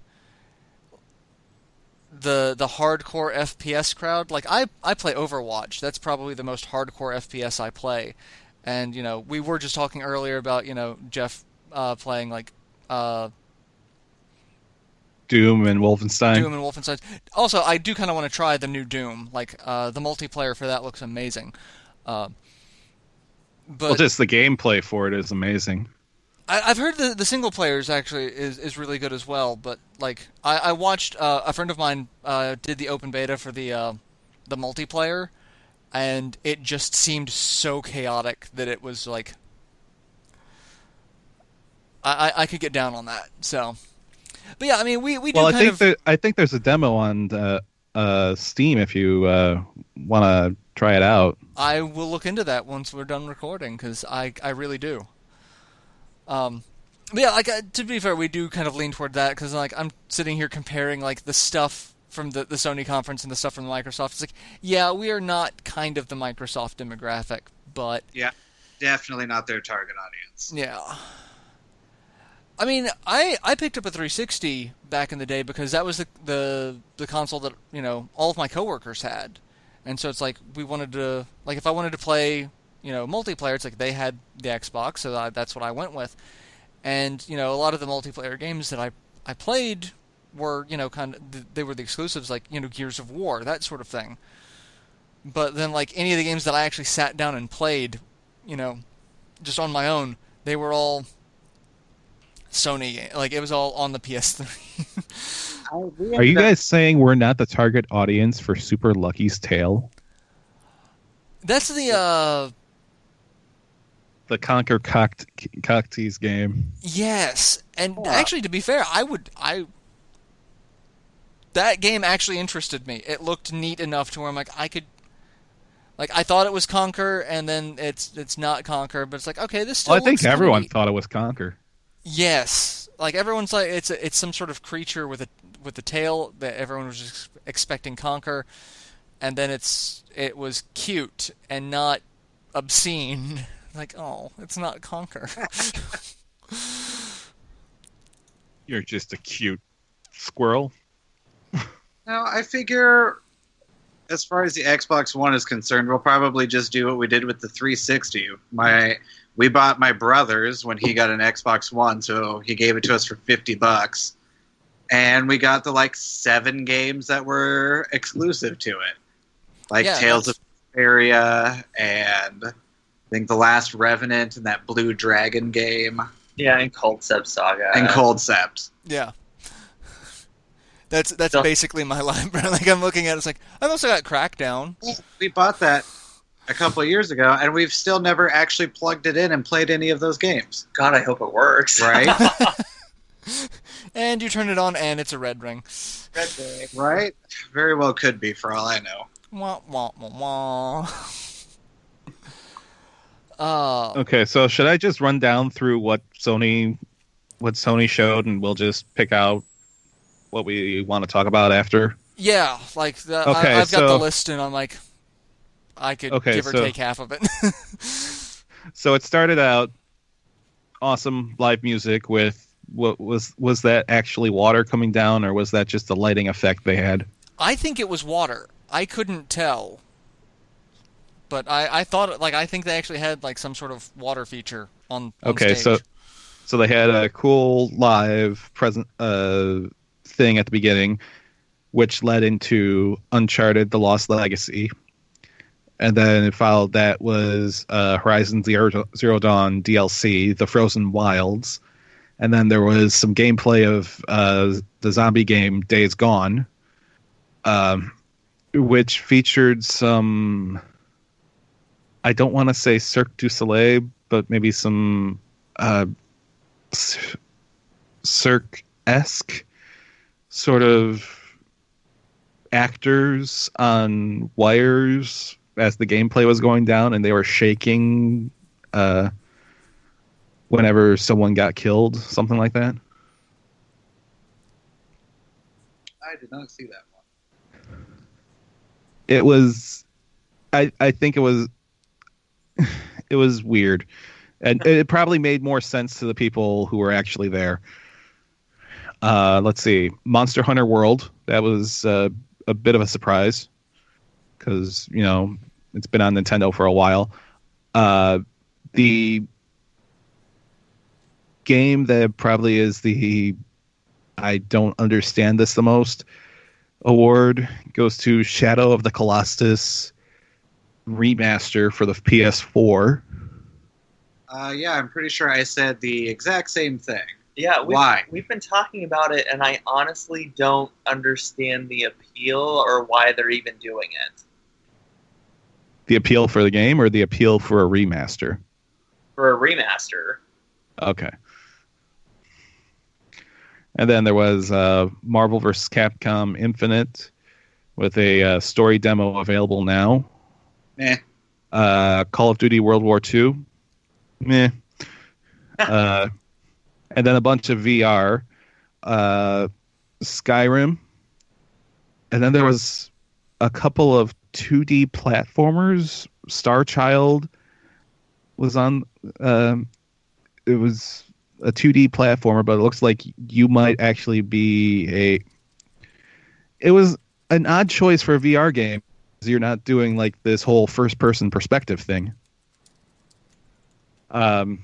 the hardcore FPS crowd. Like I play Overwatch. That's probably the most hardcore FPS I play. And we were just talking earlier about Jeff playing like Doom and Wolfenstein. Also, I do kind of want to try the new Doom. Like the multiplayer for that looks amazing. But just the gameplay for it is amazing. I've heard the single players actually is really good as well. But like I watched a friend of mine did the open beta for the multiplayer, and it just seemed so chaotic that it was like I could get down on that. So, but yeah, I mean we do. Well, I think there's a demo on Steam if you want to try it out. I will look into that once we're done recording because I really do. But yeah, like to be fair, we do kind of lean toward that because like I'm sitting here comparing like the stuff from the Sony conference and the stuff from Microsoft. It's like, yeah, we are not kind of the Microsoft demographic, but yeah, definitely not their target audience. Yeah. I mean, I picked up a 360 back in the day because that was the console that all of my coworkers had, and so it's like we wanted to like if I wanted to play multiplayer, it's like they had the Xbox, so that's what I went with, and a lot of the multiplayer games that I played were kind of they were the exclusives like Gears of War, that sort of thing. But then like any of the games that I actually sat down and played, just on my own, they were all Sony. Like it was all on the PS3. Are you guys saying we're not the target audience for Super Lucky's Tale? That's the Conquer Cocktease game. Yes, and actually, to be fair, that game actually interested me. It looked neat enough to where I'm like, I thought it was Conquer, and then it's not Conquer, but it's like, okay, this still I think looks everyone neat. thought it was Conquer. Yes, like everyone's like it's some sort of creature with a tail that everyone was just expecting Conquer, and then it was cute and not obscene. Like, oh, it's not Conquer. You're just a cute squirrel. Now, I figure As far as the Xbox One is concerned, we'll probably just do what we did with the 360. We bought my brother's when he got an Xbox One, so he gave it to us for $50, and we got the 7 games that were exclusive to it, Tales of Area and I think The Last Revenant and that Blue Dragon game. Yeah, and Cold Sept Saga. And Cold Sept. Yeah. That's basically my library. I'm looking at it, it's I've also got Crackdown. We bought that a couple of years ago, and we've still never actually plugged it in and played any of those games. God, I hope it works. Right? And you turn it on, and it's a red ring. Red ring. Right? Very well could be, for all I know. Wah, wah, wah, wah. Okay, so should I just run down through what Sony showed, and we'll just pick out what we want to talk about after? Yeah, I've got the list, and I'm I could give or take half of it. So it started out awesome live music with what was that actually water coming down, or was that just the lighting effect they had? I think it was water. I couldn't tell, but I thought I think they actually had some sort of water feature on okay, stage. so they had a cool live present thing at the beginning, which led into Uncharted: The Lost Legacy. And then it followed that was Horizon Zero Dawn DLC, The Frozen Wilds. And then there was some gameplay of the zombie game Days Gone, which featured some, I don't want to say Cirque du Soleil, but maybe some Cirque-esque sort of actors on wires as the gameplay was going down, and they were shaking whenever someone got killed, something like that. I did not see that one. It was, I think it was weird, and it probably made more sense to the people who were actually there. Let's see, Monster Hunter World, that was a bit of a surprise because it's been on Nintendo for a while. The game that probably is the I don't understand this the most award goes to Shadow of the Colossus remaster for the PS4. Yeah, I'm pretty sure I said the exact same thing. Yeah, why? We've been talking about it, and I honestly don't understand the appeal or why they're even doing it. The appeal for the game or the appeal for a remaster? For a remaster. Okay. And then there was Marvel vs. Capcom Infinite with a story demo available now. Meh. Call of Duty World War II. Meh. And then a bunch of VR. Skyrim. And then there was a couple of 2D platformers. Star Child was on. It was a 2D platformer, but it looks like you might actually be It was an odd choice for a VR game. You're not doing this whole first-person perspective thing. And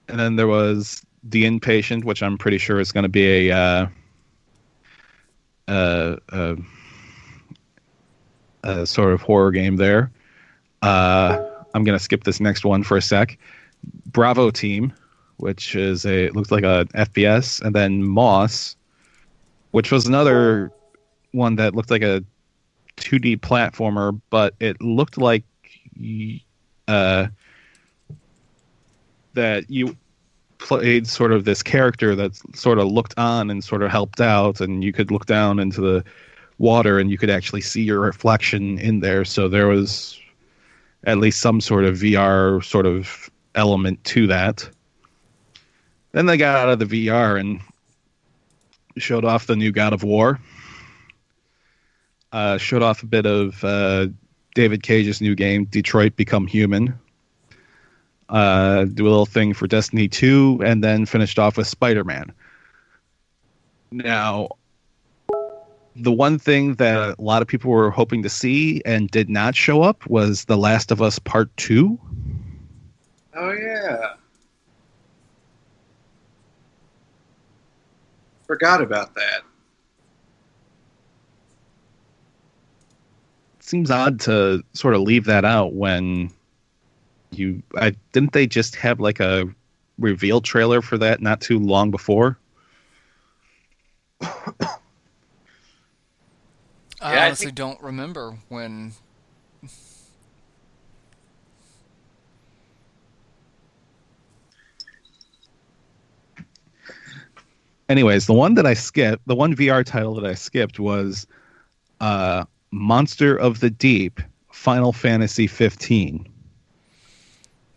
then there was The Inpatient, which I'm pretty sure is going to be a sort of horror game there. I'm going to skip this next one for a sec. Bravo Team, which is it looks like a FPS, and then Moss, which was another one that looked like a 2D platformer, but it looked like that you played sort of this character that sort of looked on and sort of helped out, and you could look down into the water and you could actually see your reflection in there. So there was at least some sort of VR sort of element to that. Then they got out of the VR and showed off the new God of War. Showed off a bit of David Cage's new game, Detroit Become Human. Do a little thing for Destiny 2, and then finished off with Spider-Man. Now, The one thing that a lot of people were hoping to see and did not show up was The Last of Us Part 2. Oh, yeah. Forgot about that. It seems odd to sort of leave that out when didn't they just have like a reveal trailer for that not too long before? I honestly don't remember when. Anyways, the one VR title that I skipped was Monster of the Deep Final Fantasy 15.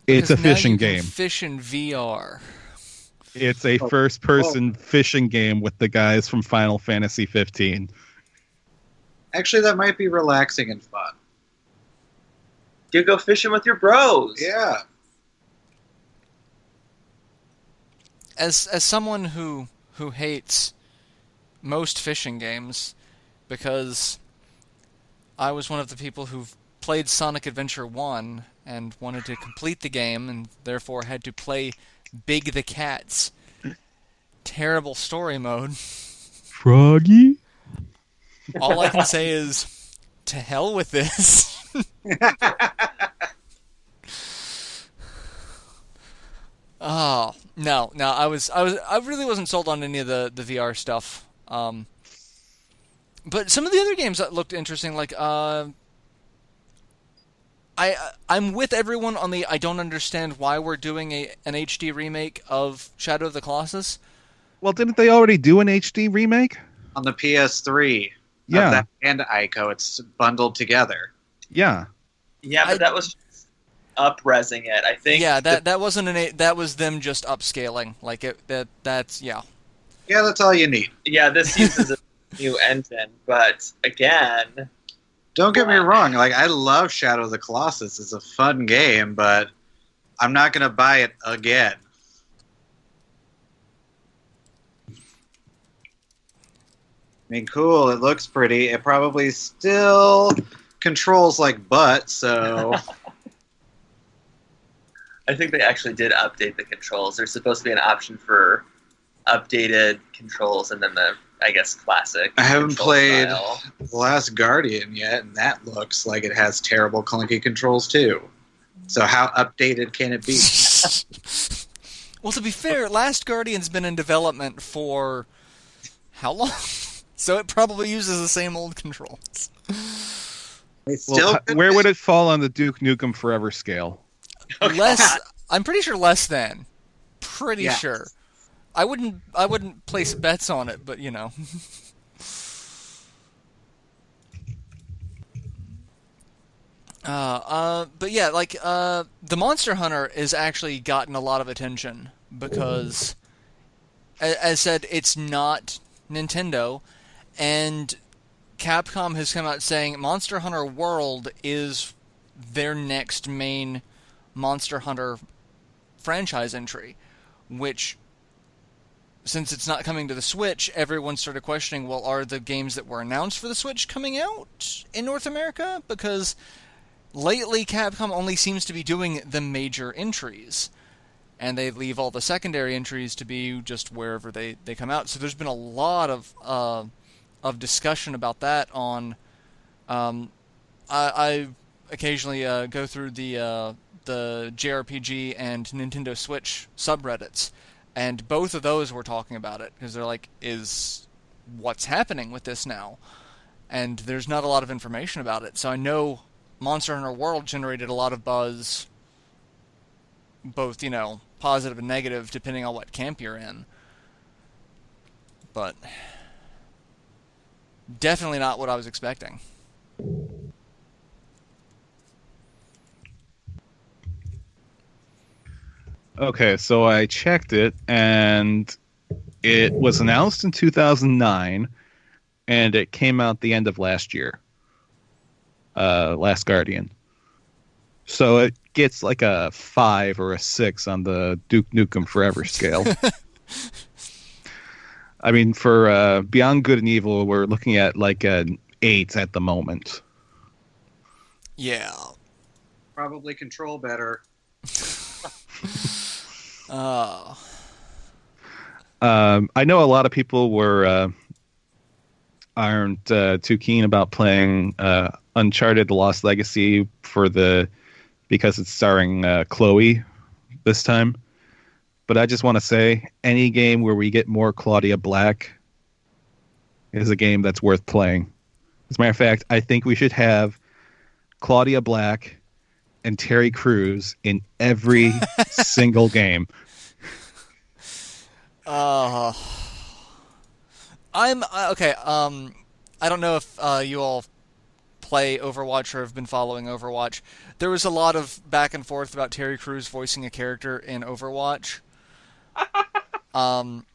It's a fishing game. Fish in VR. It's a first-person fishing game with the guys from Final Fantasy 15. Actually, that might be relaxing and fun. You go fishing with your bros. Yeah. As someone who hates most fishing games, because I was one of the people who played Sonic Adventure 1 and wanted to complete the game and therefore had to play Big the Cat's terrible story mode. Froggy? All I can say is, to hell with this. Oh, no, I really wasn't sold on any of the VR stuff. But some of the other games that looked interesting, like I'm with everyone on the I don't understand why we're doing an HD remake of Shadow of the Colossus. Well, didn't they already do an HD remake? On the PS3. Yeah. Of that and Ico, it's bundled together. Yeah. Yeah, but that was up-resing it, I think. Yeah, that wasn't that was them just upscaling. Like that's yeah. Yeah, that's all you need. Yeah, this uses a new engine, but again, don't get me wrong. Like, I love Shadow of the Colossus. It's a fun game, but I'm not going to buy it again. I mean, cool. It looks pretty. It probably still controls like butt, so... I think they actually did update the controls. There's supposed to be an option for updated controls and then the, I guess, classic. I haven't played style. The Last Guardian yet, and that looks like it has terrible clunky controls too. So how updated can it be? Well, to be fair, Last Guardian's been in development for how long? So it probably uses the same old controls. Where would it fall on the Duke Nukem Forever scale? Less. I'm pretty sure less than. Pretty sure. I wouldn't place bets on it, but you know. But yeah, like the Monster Hunter has actually gotten a lot of attention because, as said, it's not Nintendo, and Capcom has come out saying Monster Hunter World is their next main Monster Hunter franchise entry, which, since it's not coming to the Switch, everyone started questioning, well, are the games that were announced for the Switch coming out in North America? Because lately Capcom only seems to be doing the major entries, and they leave all the secondary entries to be just wherever they come out. So there's been a lot of discussion about that on... I occasionally go through the JRPG and Nintendo Switch subreddits, and both of those were talking about it, because they're like, what's happening with this now? And there's not a lot of information about it. So I know Monster Hunter World generated a lot of buzz, both, positive and negative, depending on what camp you're in. But definitely not what I was expecting. Okay, so I checked it, and it was announced in 2009, and it came out the end of last year. Last Guardian. So it gets like a 5 or a 6 on the Duke Nukem Forever scale. I mean, for Beyond Good and Evil, we're looking at like an 8 at the moment. Yeah. Probably Control better. Oh. I know a lot of people aren't too keen about playing Uncharted: The Lost Legacy because it's starring Chloe this time. But I just want to say, any game where we get more Claudia Black is a game that's worth playing. As a matter of fact, I think we should have Claudia Black and Terry Crews in every single game. I'm okay. I don't know if you all play Overwatch or have been following Overwatch. There was a lot of back and forth about Terry Crews voicing a character in Overwatch. And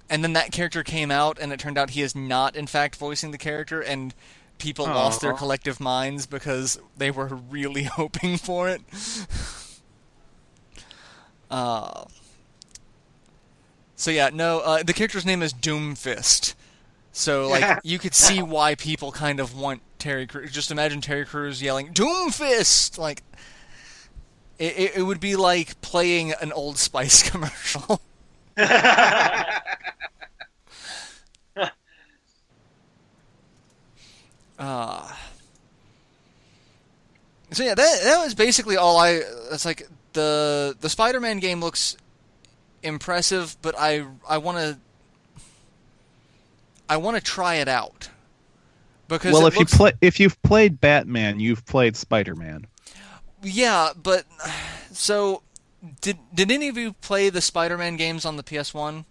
then that character came out, and it turned out he is not, in fact, voicing the character, and people lost their collective minds because they were really hoping for it. So yeah, no, the character's name is Doomfist. So like you could see why people kind of want Terry Crews. Just imagine Terry Crews yelling Doomfist. Like it would be like playing an Old Spice commercial. So yeah, that was basically all it's like the Spider-Man game looks impressive, but I want to try it out. Because if you've played Batman, you've played Spider-Man. Yeah, but so did any of you play the Spider-Man games on the PS1?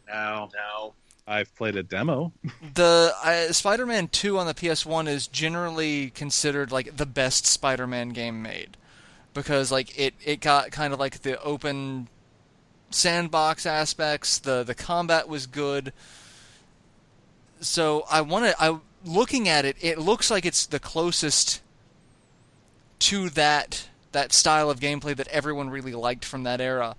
No. I've played a demo. The Spider-Man 2 on the PS1 is generally considered like the best Spider-Man game made, because like it got kind of like the open sandbox aspects. The combat was good. So looking at it, it looks like it's the closest to that style of gameplay that everyone really liked from that era,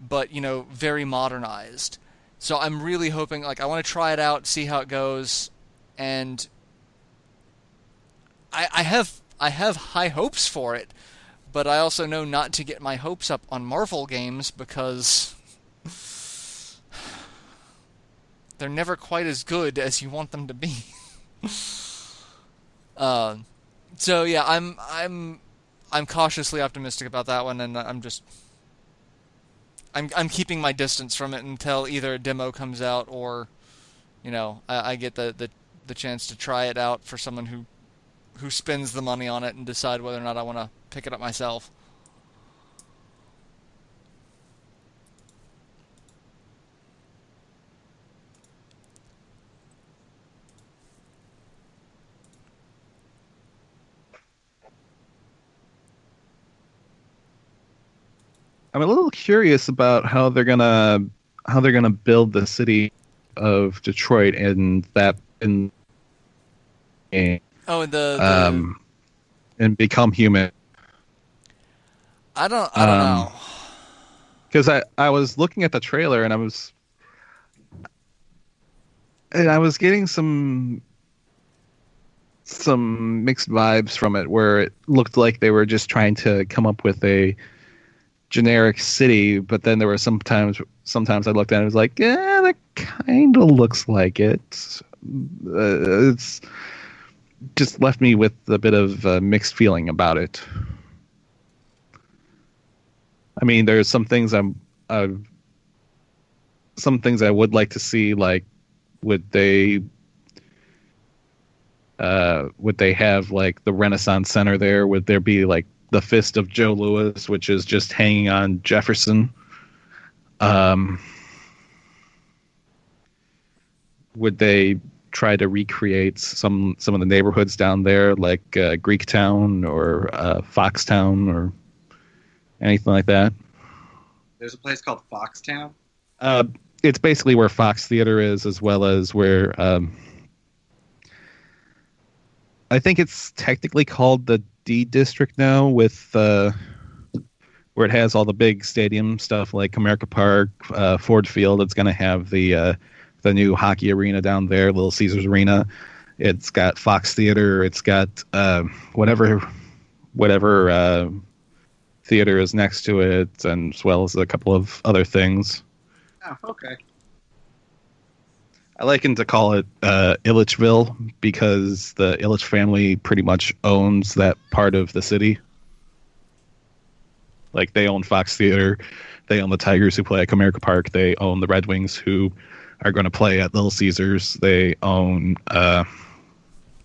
but very modernized. So I'm really hoping, like, I want to try it out, see how it goes, and I have high hopes for it, but I also know not to get my hopes up on Marvel games because they're never quite as good as you want them to be. So yeah, I'm cautiously optimistic about that one, and I'm keeping my distance from it until either a demo comes out or, I get the chance to try it out for someone who spends the money on it and decide whether or not I want to pick it up myself. I'm a little curious about how they're gonna build the city of Detroit and and become human. I don't know. Because I was looking at the trailer and I was getting some mixed vibes from it, where it looked like they were just trying to come up with a generic city, but then there were sometimes I looked at it and was like, yeah, that kind of looks like it. It's just left me with a bit of a mixed feeling about it. I mean, there's some things I would like to see, like would they have like the Renaissance Center there? Would there be like the Fist of Joe Louis, which is just hanging on Jefferson? Would they try to recreate some of the neighborhoods down there, like Greektown or Foxtown or anything like that? There's a place called Foxtown? It's basically where Fox Theater is, as well as where I think it's technically called the D District now, with where it has all the big stadium stuff like Comerica Park, Ford Field. It's going to have the the new hockey arena down there, Little Caesars Arena. It's got Fox Theater. It's got whatever theater is next to it, and as well as a couple of other things. Oh, okay. I like him to call it Illichville because the Illich family pretty much owns that part of the city. Like, they own Fox Theater, they own the Tigers who play at Comerica Park, they own the Red Wings who are going to play at Little Caesars, they own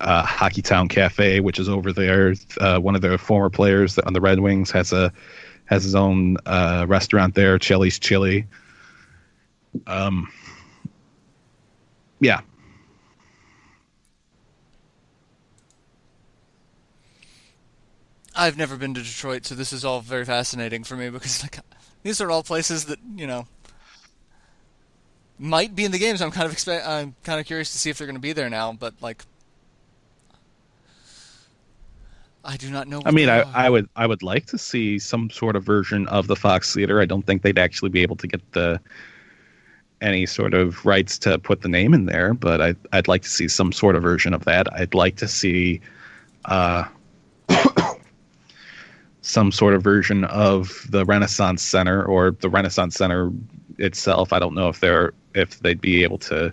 Hockey Town Cafe, which is over there. One of their former players on the Red Wings has his own restaurant there, Chili's Chili. Yeah. I've never been to Detroit, so this is all very fascinating for me because like these are all places that might be in the games. I'm kind of curious to see if they're going to be there now, but like I do not know. I mean, I would like to see some sort of version of the Fox Theater. I don't think they'd actually be able to get any sort of rights to put the name in there, but I'd like to see some sort of version of that. I'd like to see some sort of version of the Renaissance Center or the Renaissance Center itself. I don't know if they'd be able to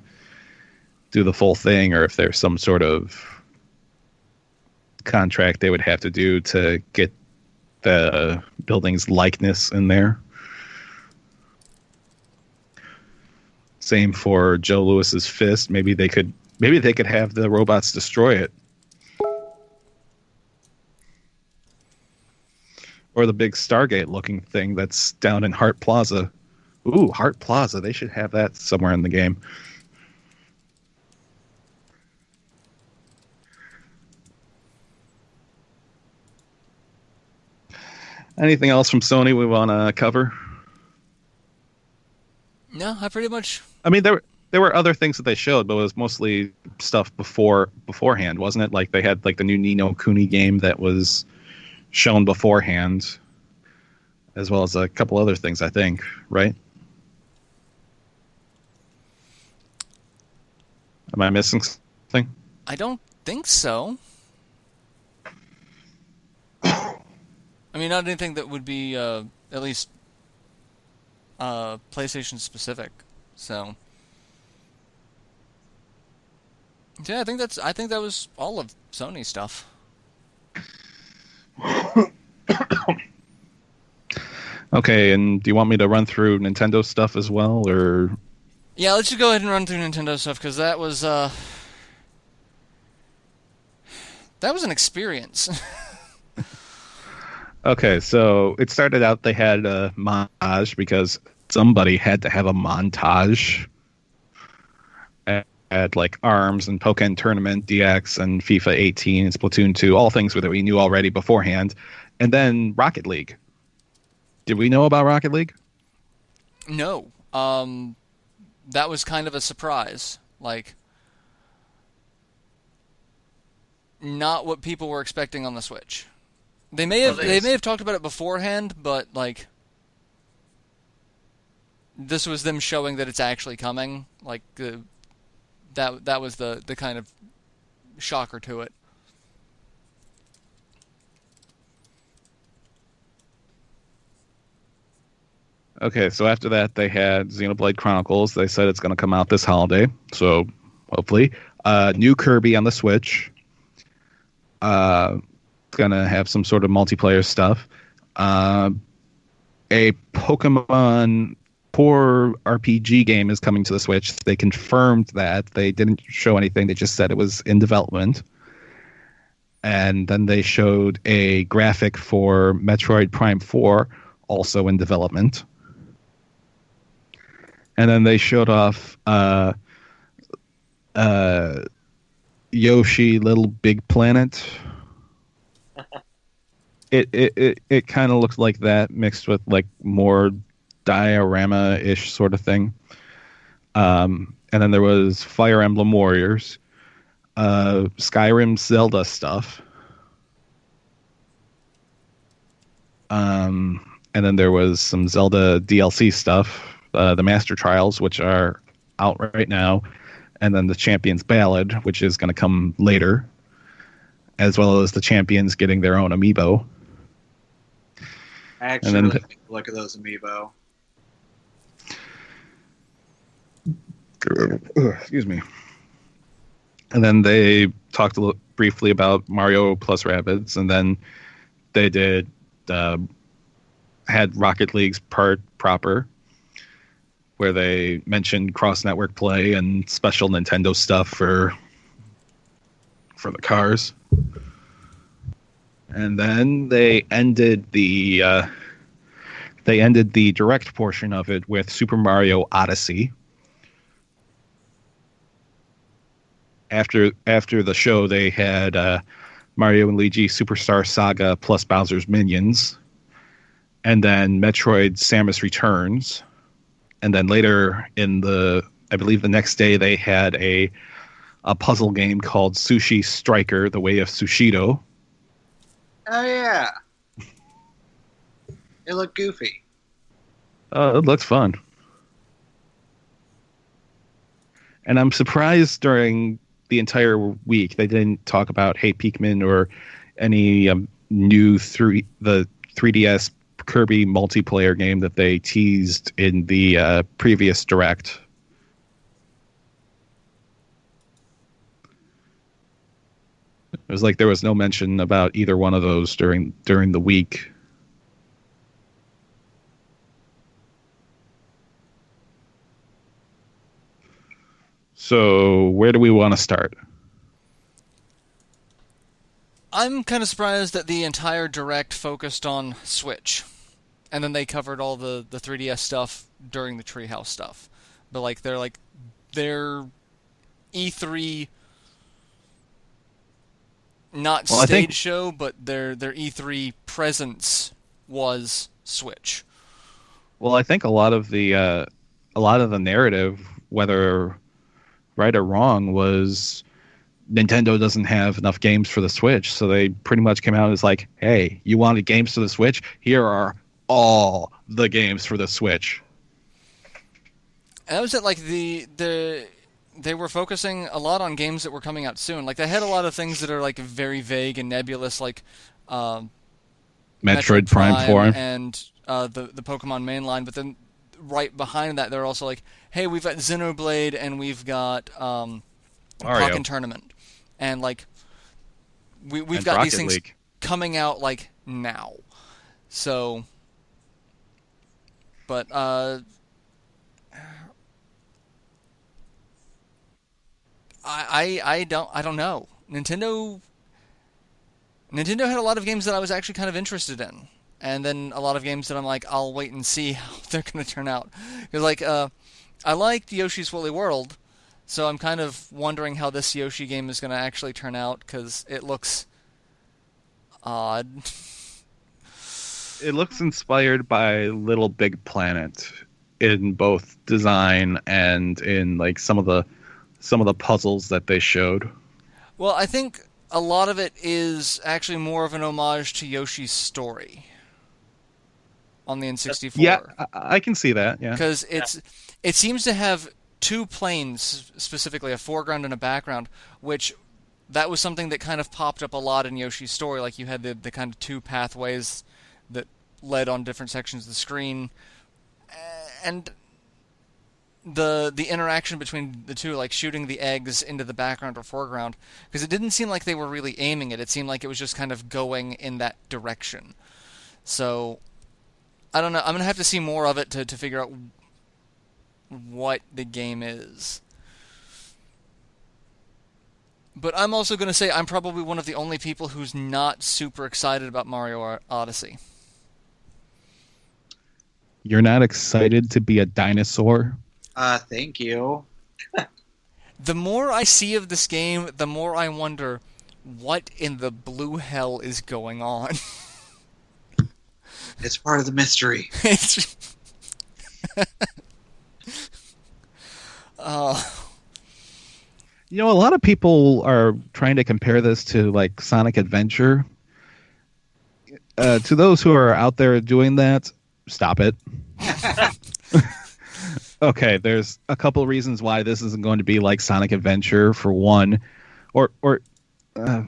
do the full thing, or if there's some sort of contract they would have to do to get the building's likeness in there. Same for Joe Louis's fist. Maybe they could have the robots destroy it. Or the big Stargate looking thing that's down in Hart Plaza. Ooh, Hart Plaza. They should have that somewhere in the game. Anything else from Sony we want to cover? No, I pretty much. I mean, there were other things that they showed, but it was mostly stuff beforehand, wasn't it? Like they had like the new Ni no Kuni game that was shown beforehand, as well as a couple other things, I think, right? Am I missing something? I don't think so. I mean, not anything that would be at least PlayStation specific. So yeah, I think that was all of Sony stuff. Okay, and do you want me to run through Nintendo stuff as well, or? Yeah, let's just go ahead and run through Nintendo stuff because that was an experience. Okay, so it started out they had a montage because somebody had to have a montage at like ARMS and Pokken Tournament, DX, and FIFA 18 and Splatoon 2, all things that we knew already beforehand. And then Rocket League. Did we know about Rocket League? No. That was kind of a surprise. Like, not what people were expecting on the Switch. They may have talked about it beforehand, but like this was them showing that it's actually coming. Like that was the kind of shocker to it. Okay, so after that they had Xenoblade Chronicles. They said it's going to come out this holiday, so hopefully. New Kirby on the Switch. Gonna have some sort of multiplayer stuff. A Pokemon Core RPG game is coming to the Switch. They confirmed that. They didn't show anything. They just said it was in development. And then they showed a graphic for Metroid Prime 4, also in development. And then they showed off Yoshi Little Big Planet. It kind of looks like that mixed with like more diorama-ish sort of thing. And then there was Fire Emblem Warriors, Skyrim, Zelda stuff. And then there was some Zelda DLC stuff, the Master Trials, which are out right now, and then the Champions Ballad, which is going to come later, as well as the Champions getting their own amiibo. I actually really think look at those amiibo. Excuse me. And then they talked briefly about Mario plus Rabbids, and then they did had Rocket League's part proper, where they mentioned cross-network play and special Nintendo stuff for the cars. And then they ended the direct portion of it with Super Mario Odyssey. After the show, they had Mario and Luigi Superstar Saga plus Bowser's Minions, and then Metroid Samus Returns. And then later I believe the next day, they had a puzzle game called Sushi Striker: The Way of Sushido. Oh yeah, it looked goofy. It looks fun. And I'm surprised during the entire week they didn't talk about Hey Pikmin or any new 3DS Kirby multiplayer game that they teased in the previous Direct. It was like there was no mention about either one of those during the week. So where do we want to start? I'm kind of surprised that the entire Direct focused on Switch. And then they covered all the 3DS stuff during the Treehouse stuff. But their E3 not stage show, but their E3 presence was Switch. Well, I think a lot of the narrative, whether right or wrong, was Nintendo doesn't have enough games for the Switch, so they pretty much came out as like, hey, you wanted games for the Switch? Here are all the games for the Switch. And that was it. Like they were focusing a lot on games that were coming out soon. Like they had a lot of things that are like very vague and nebulous, like Metroid Prime 4 and the Pokemon mainline. But then right behind that, they're also like, hey, we've got Xenoblade and we've got Pokken Tournament, and like we've got Rocket these things League coming out like now. So, but I don't know. Nintendo had a lot of games that I was actually kind of interested in, and then a lot of games that I'm like, I'll wait and see how they're going to turn out. Because I liked Yoshi's Woolly World, so I'm kind of wondering how this Yoshi game is going to actually turn out, because it looks odd. It looks inspired by Little Big Planet in both design and in like some of the puzzles that they showed. Well, I think a lot of it is actually more of an homage to Yoshi's Story on the N64. Yeah, I can see that, yeah. Because it seems to have two planes, specifically a foreground and a background, which that was something that kind of popped up a lot in Yoshi's Story. Like you had the kind of two pathways that led on different sections of the screen, and the interaction between the two, like shooting the eggs into the background or foreground, because it didn't seem like they were really aiming it. It seemed like it was just kind of going in that direction. So, I don't know. I'm going to have to see more of it to figure out what the game is. But I'm also going to say I'm probably one of the only people who's not super excited about Mario Odyssey. You're not excited to be a dinosaur? Thank you. The more I see of this game, the more I wonder what in the blue hell is going on. It's part of the mystery. You know, a lot of people are trying to compare this to like Sonic Adventure. To those who are out there doing that, stop it. Okay, there's a couple of reasons why this isn't going to be like Sonic Adventure for one, or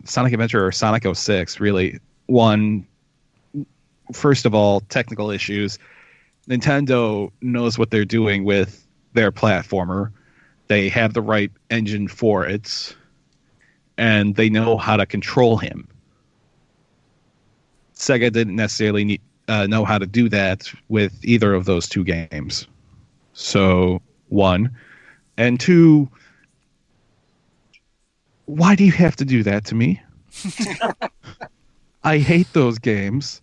Sonic Adventure or Sonic 06, really. One, first of all, technical issues. Nintendo knows what they're doing with their platformer. They have the right engine for it, and they know how to control him. Sega didn't necessarily know how to do that with either of those two games. So, one. And two, why do you have to do that to me? I hate those games.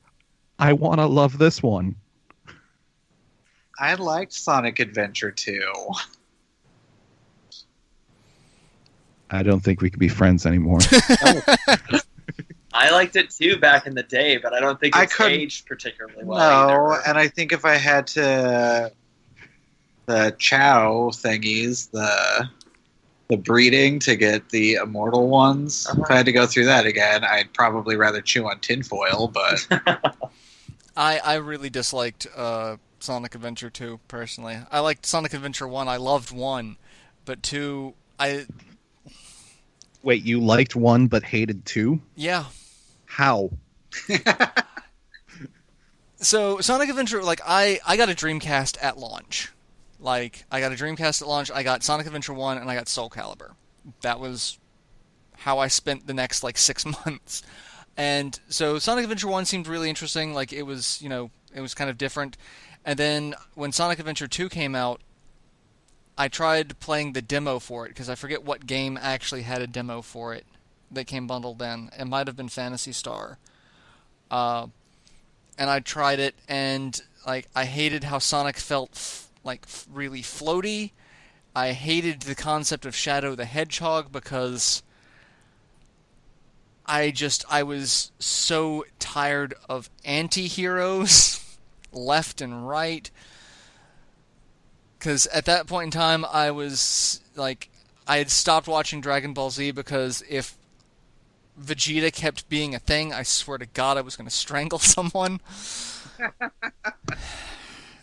I want to love this one. I liked Sonic Adventure 2. I don't think we could be friends anymore. I liked it too back in the day, but I don't think it's aged particularly well. No, either. and I think if I had to the Chow thingies, the breeding to get the immortal ones, if I had to go through that again, I'd probably rather chew on tinfoil, but I really disliked Sonic Adventure 2, personally. I liked Sonic Adventure 1. I loved 1, but 2, Wait, you liked 1 but hated 2? Yeah. How? So, Sonic Adventure, like, I got a Dreamcast at launch. Like, I got a Dreamcast at launch, I got Sonic Adventure 1, and I got Soul Calibur. That was how I spent the next, 6 months. And so Sonic Adventure 1 seemed really interesting. Like, it was, it was kind of different. And then when Sonic Adventure 2 came out, I tried playing the demo for it, because I forget what game actually had a demo for it that came bundled in. It might have been Phantasy Star. And I tried it, and, I hated how Sonic felt, really floaty. I hated the concept of Shadow the Hedgehog, because I was so tired of anti-heroes left and right. Because at that point in time, I had stopped watching Dragon Ball Z, because if Vegeta kept being a thing, I swear to God I was going to strangle someone.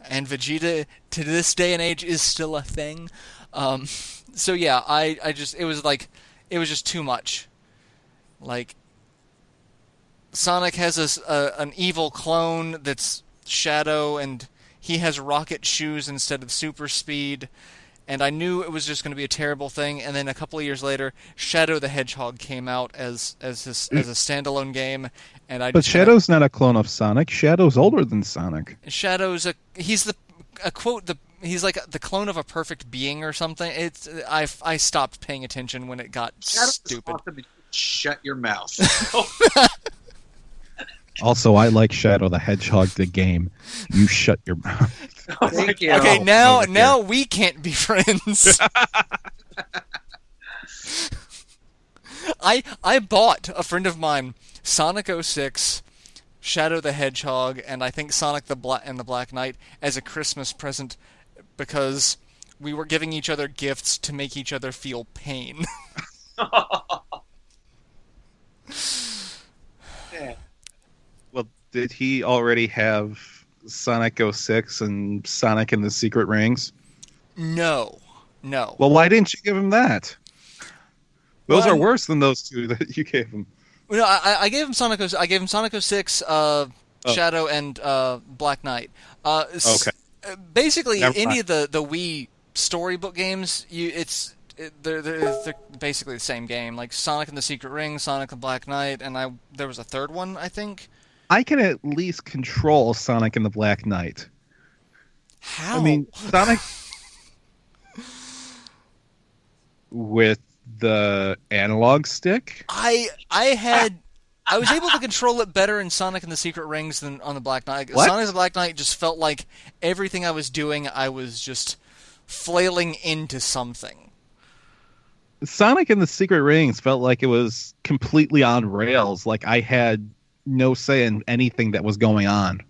And Vegeta, to this day and age, is still a thing. So yeah, it was just too much. Sonic has an evil clone that's Shadow, and he has rocket shoes instead of super speed, and I knew it was just going to be a terrible thing. And then a couple of years later, Shadow the Hedgehog came out as a standalone game, and But Shadow's not a clone of Sonic. Shadow's older than Sonic. Shadow's he's like the clone of a perfect being or something. I stopped paying attention when it got stupid. Awesome. Shut your mouth. Also, I like Shadow the Hedgehog, the game. You shut your mouth. Thank you. Okay, now we can't be friends. I bought a friend of mine Sonic 06, Shadow the Hedgehog, and I think Sonic the Black Knight as a Christmas present, because we were giving each other gifts to make each other feel pain. Yeah. Well, did he already have Sonic 06 and Sonic and the Secret Rings? No. Well, why didn't you give him that? Those are worse than those two that you gave him. No, I gave him Sonic. I gave him Sonic 06, Shadow, and Black Knight. Okay. Basically, Never any mind. of the Wii storybook games, they're basically the same game. Like Sonic and the Secret Ring, Sonic and Black Knight, and there was a third one, I think. I can at least control Sonic and the Black Knight. How? I mean, Sonic with the analog stick. I was able to control it better in Sonic and the Secret Rings than on the Black Knight. What? Sonic and the Black Knight just felt like everything I was doing, I was just flailing into something. Sonic and the Secret Rings felt like it was completely on rails. Like I had no say in anything that was going on.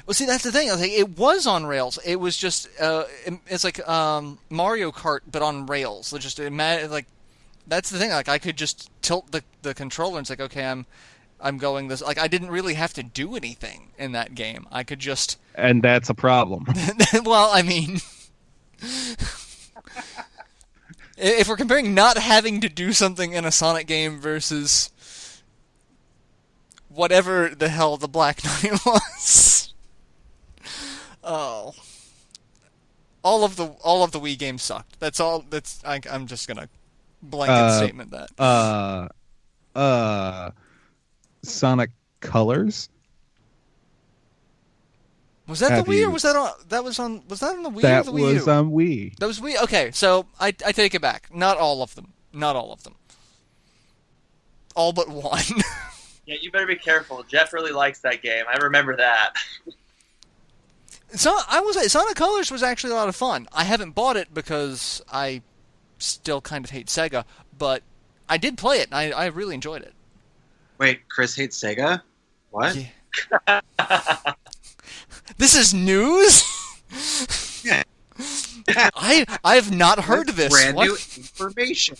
Well, see, that's the thing. I was like, it was on rails. It was just, it's like Mario Kart, but on rails. It's just that's the thing. Like, I could just tilt the controller and it's like, okay, I'm going this. Like, I didn't really have to do anything in that game. I could just. And that's a problem. Well, I mean, If we're comparing not having to do something in a Sonic game versus whatever the hell the Black Knight was. Oh. All of the Wii games sucked. That's all. I'm just gonna blanket statement that. Sonic Colors. Was that the Wii or was that on? Was that on the Wii That or the Wii U? was on Wii. That was Wii. Okay, so I take it back. Not all of them. Not all of them. All but one. Yeah, you better be careful. Jeff really likes that game. I remember that. So I will say, Sonic Colors was actually a lot of fun. I haven't bought it because I still kind of hate Sega, but I did play it, and I really enjoyed it. Wait, Chris hates Sega? What? Yeah. This is news? Yeah. I've not heard this. Brand What? new information.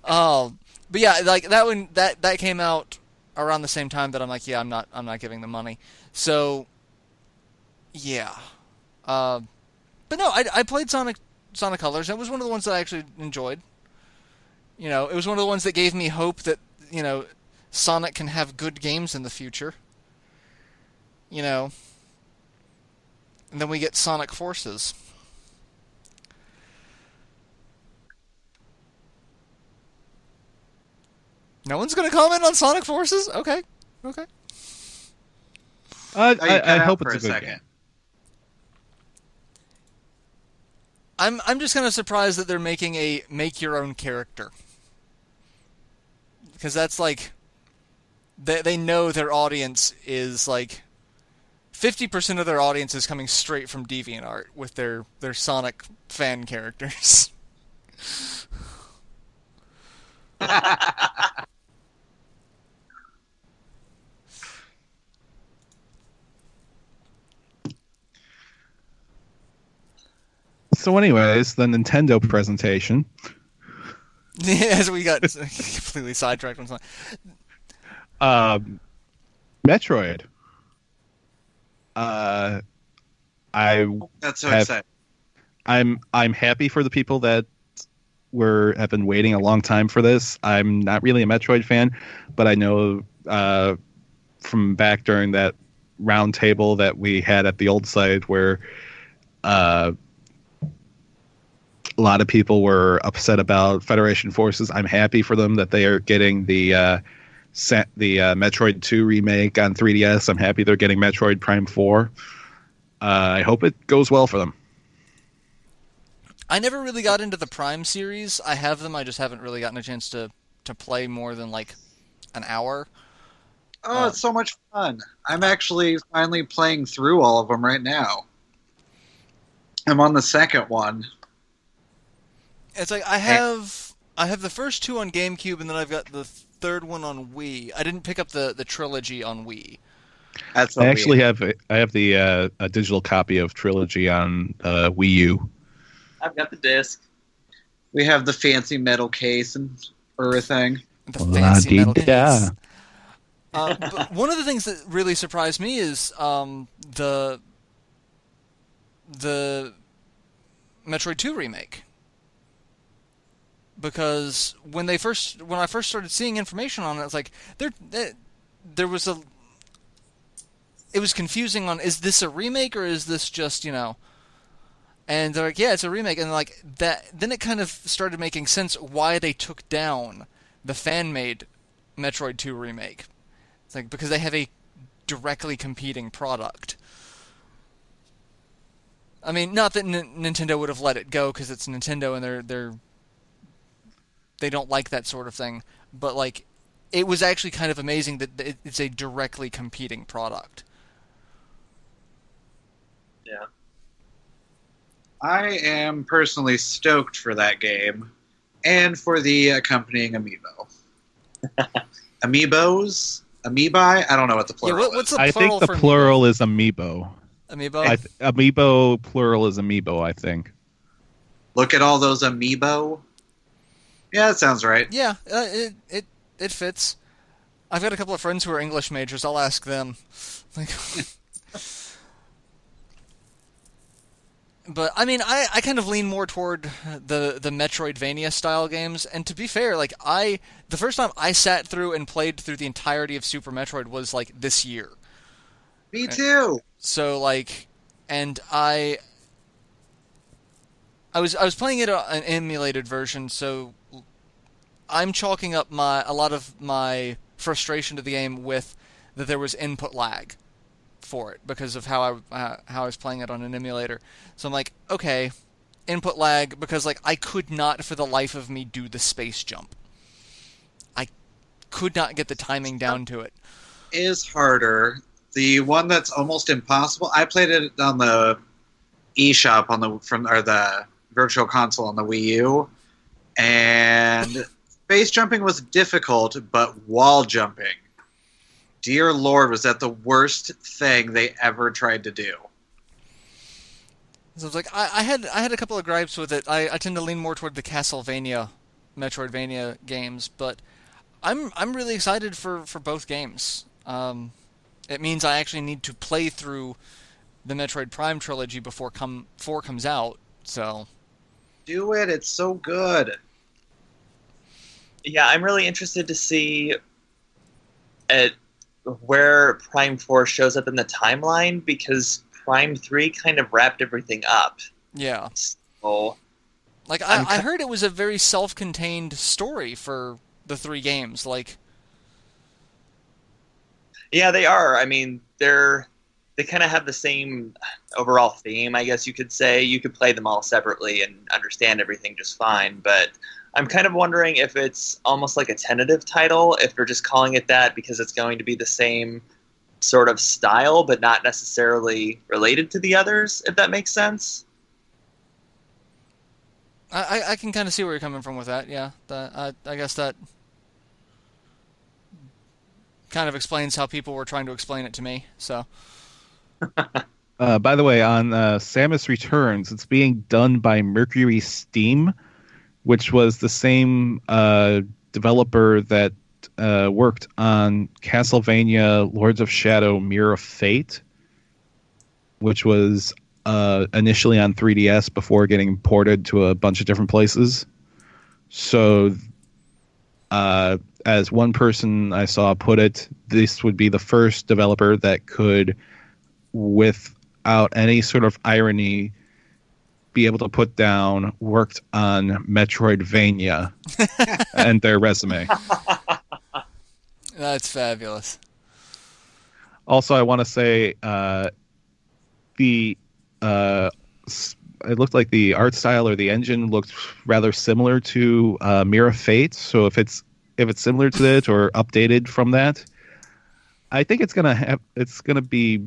But yeah, like that one that came out around the same time that I'm like, yeah, I'm not giving them money. So yeah. But no, I played Sonic Colors. It was one of the ones that I actually enjoyed. You know, it was one of the ones that gave me hope that, you know, Sonic can have good games in the future. You know. And then we get Sonic Forces. No one's going to comment on Sonic Forces? Okay. I hope it's a good game. I'm just kind of surprised that they're making a make your own character. Because that's like they know their audience is like 50% of their audience is coming straight from DeviantArt with their Sonic fan characters. So anyways, the Nintendo presentation. As we got completely sidetracked on something. Metroid. That's so exciting. I'm happy for the people that have been waiting a long time for this. I'm not really a Metroid fan, but I know from back during that round table that we had at the old site where a lot of people were upset about Federation Forces. I'm happy for them that they are getting the Metroid 2 remake on 3DS. I'm happy they're getting Metroid Prime 4. I hope it goes well for them. I never really got into the Prime series. I have them. I just haven't really gotten a chance to play more than like an hour. Oh, it's so much fun. I'm actually finally playing through all of them right now. I'm on the second one. It's like I have the first two on GameCube, and then I've got the third one on Wii. I didn't pick up the trilogy on Wii. I actually have the a digital copy of Trilogy on Wii U. I've got the disc. We have the fancy metal case and everything. The fancy metal case. But one of the things that really surprised me is the Metroid 2 remake. Because when I first started seeing information on it, it's like there was it was confusing on, is this a remake or is this just, you know? And they're like, yeah, it's a remake, and like that. Then it kind of started making sense why they took down the fan-made Metroid 2 remake. It's like because they have a directly competing product. I mean, not that Nintendo would have let it go because it's Nintendo and they don't like that sort of thing, but like it was actually kind of amazing that it's a directly competing product. Yeah. I am personally stoked for that game and for the accompanying amiibo. Amiibos? Amiibi? I don't know what the plural is. What's the I plural think the for plural is amiibo. Amiibo? Amiibo plural is amiibo, I think. Look at all those amiibo. Yeah, that sounds right. Yeah, it fits. I've got a couple of friends who are English majors. I'll ask them. Like, But I mean, I kind of lean more toward the Metroidvania style games. And to be fair, like the first time I sat through and played through the entirety of Super Metroid was like this year. Me too. So like, and I was playing it an emulated version, so I'm chalking up a lot of my frustration to the game with that there was input lag for it because of how I was playing it on an emulator. So I'm like, okay, input lag because like I could not for the life of me do the space jump. I could not get the timing down to it. Is harder. The one that's almost impossible. I played it on the eShop the Virtual Console on the Wii U, and space jumping was difficult, but wall jumping, dear Lord, was that the worst thing they ever tried to do. So I was like, I had a couple of gripes with it. I tend to lean more toward the Castlevania, Metroidvania games, but I'm really excited for both games. It means I actually need to play through the Metroid Prime trilogy before 4 comes out. So do it. It's so good. Yeah, I'm really interested to see where Prime 4 shows up in the timeline, because Prime 3 kind of wrapped everything up. Yeah. So, like, I heard it was a very self-contained story for the 3 games. Like, yeah, they are. I mean, they kind of have the same overall theme, I guess you could say. You could play them all separately and understand everything just fine, but I'm kind of wondering if it's almost like a tentative title, if they're just calling it that because it's going to be the same sort of style, but not necessarily related to the others, if that makes sense. I can kind of see where you're coming from with that, yeah. I guess that kind of explains how people were trying to explain it to me, so... By the way, on Samus Returns, it's being done by Mercury Steam, which was the same developer that worked on Castlevania Lords of Shadow Mirror of Fate, which was initially on 3DS before getting ported to a bunch of different places. So, as one person I saw put it, this would be the first developer that could, without any sort of irony, be able to put down worked on Metroidvania and their resume. That's fabulous. Also, I want to say it looked like the art style or the engine looked rather similar to Mirror of Fate. So if it's similar to it or updated from that, I think it's gonna be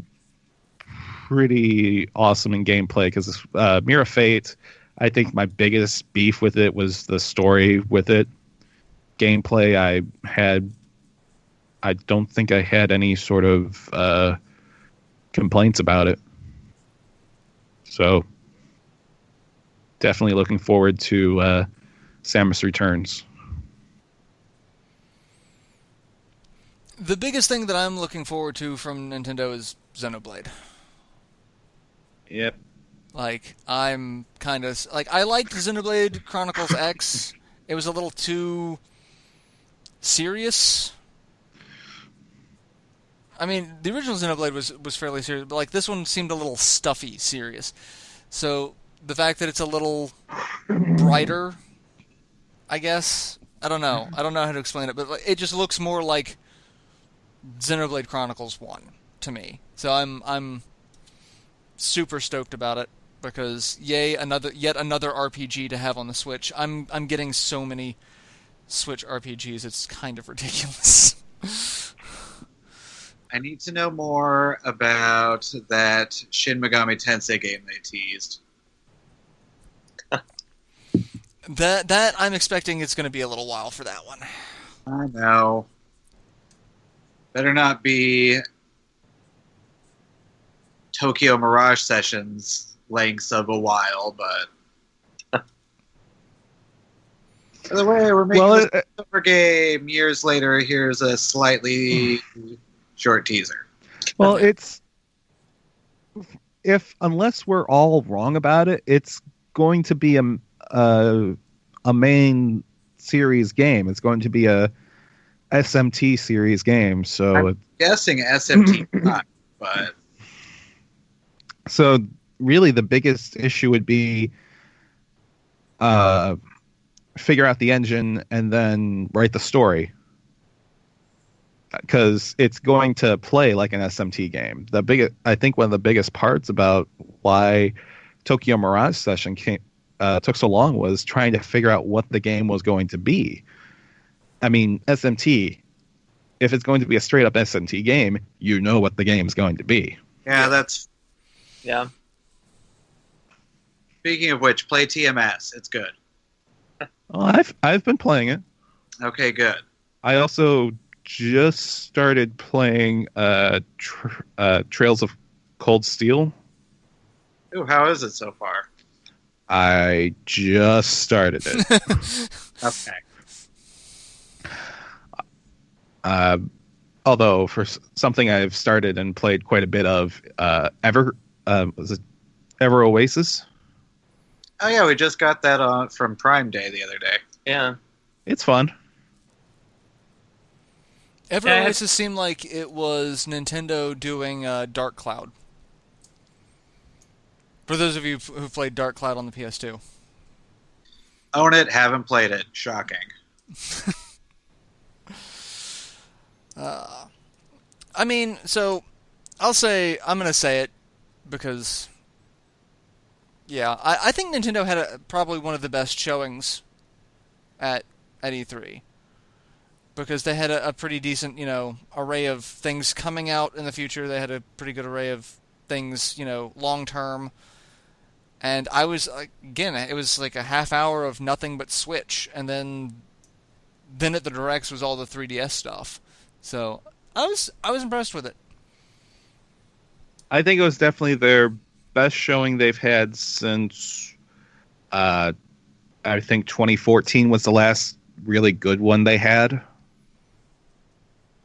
pretty awesome in gameplay, because Mirror of Fate, I think my biggest beef with it was the story with it. Gameplay, I don't think I had any sort of complaints about it. So definitely looking forward to Samus Returns. The biggest thing that I'm looking forward to from Nintendo is Xenoblade. Yep. Like, I'm kind of... Like, I liked Xenoblade Chronicles X. It was a little too serious. I mean, the original Xenoblade was fairly serious, but, like, this one seemed a little stuffy serious. So, the fact that it's a little brighter, I guess... I don't know. I don't know how to explain it, but it just looks more like Xenoblade Chronicles 1 to me. So I'm super stoked about it, because yet another RPG to have on the Switch. I'm getting so many Switch RPGs, it's kind of ridiculous. I need to know more about that Shin Megami Tensei game they teased. That I'm expecting it's going to be a little while for that one. I know. Better not be Tokyo Mirage Sessions lengths of a while, but... By the way, we're making this over game. Years later, here's a slightly short teaser. Well, it's if unless we're all wrong about it, it's going to be a main series game. It's going to be a SMT series game. So I'm guessing SMT, but so really the biggest issue would be figure out the engine and then write the story, because it's going to play like an SMT game. I think one of the biggest parts about why Tokyo Mirage Session took so long was trying to figure out what the game was going to be. I mean, SMT, if it's going to be a straight up SMT game, you know what the game's going to be. Yeah. Speaking of which, play TMS. It's good. Well, I've been playing it. Okay, good. I also just started playing Trails of Cold Steel. Ooh, how is it so far? I just started it. Okay. Although for something I've started and played quite a bit of, was it Ever Oasis? Oh yeah, we just got that from Prime Day the other day. Yeah. It's fun. Ever Oasis seemed like it was Nintendo doing Dark Cloud. For those of you who played Dark Cloud on the PS2. Own it, haven't played it. Shocking. I mean, so I'm going to say it because, yeah, I think Nintendo had probably one of the best showings at E3. Because they had a pretty decent, array of things coming out in the future. They had a pretty good array of things, long term. And I was, again, it was like a half hour of nothing but Switch. And then at the Directs was all the 3DS stuff. So I was impressed with it. I think it was definitely their best showing they've had since, I think 2014 was the last really good one they had. I'm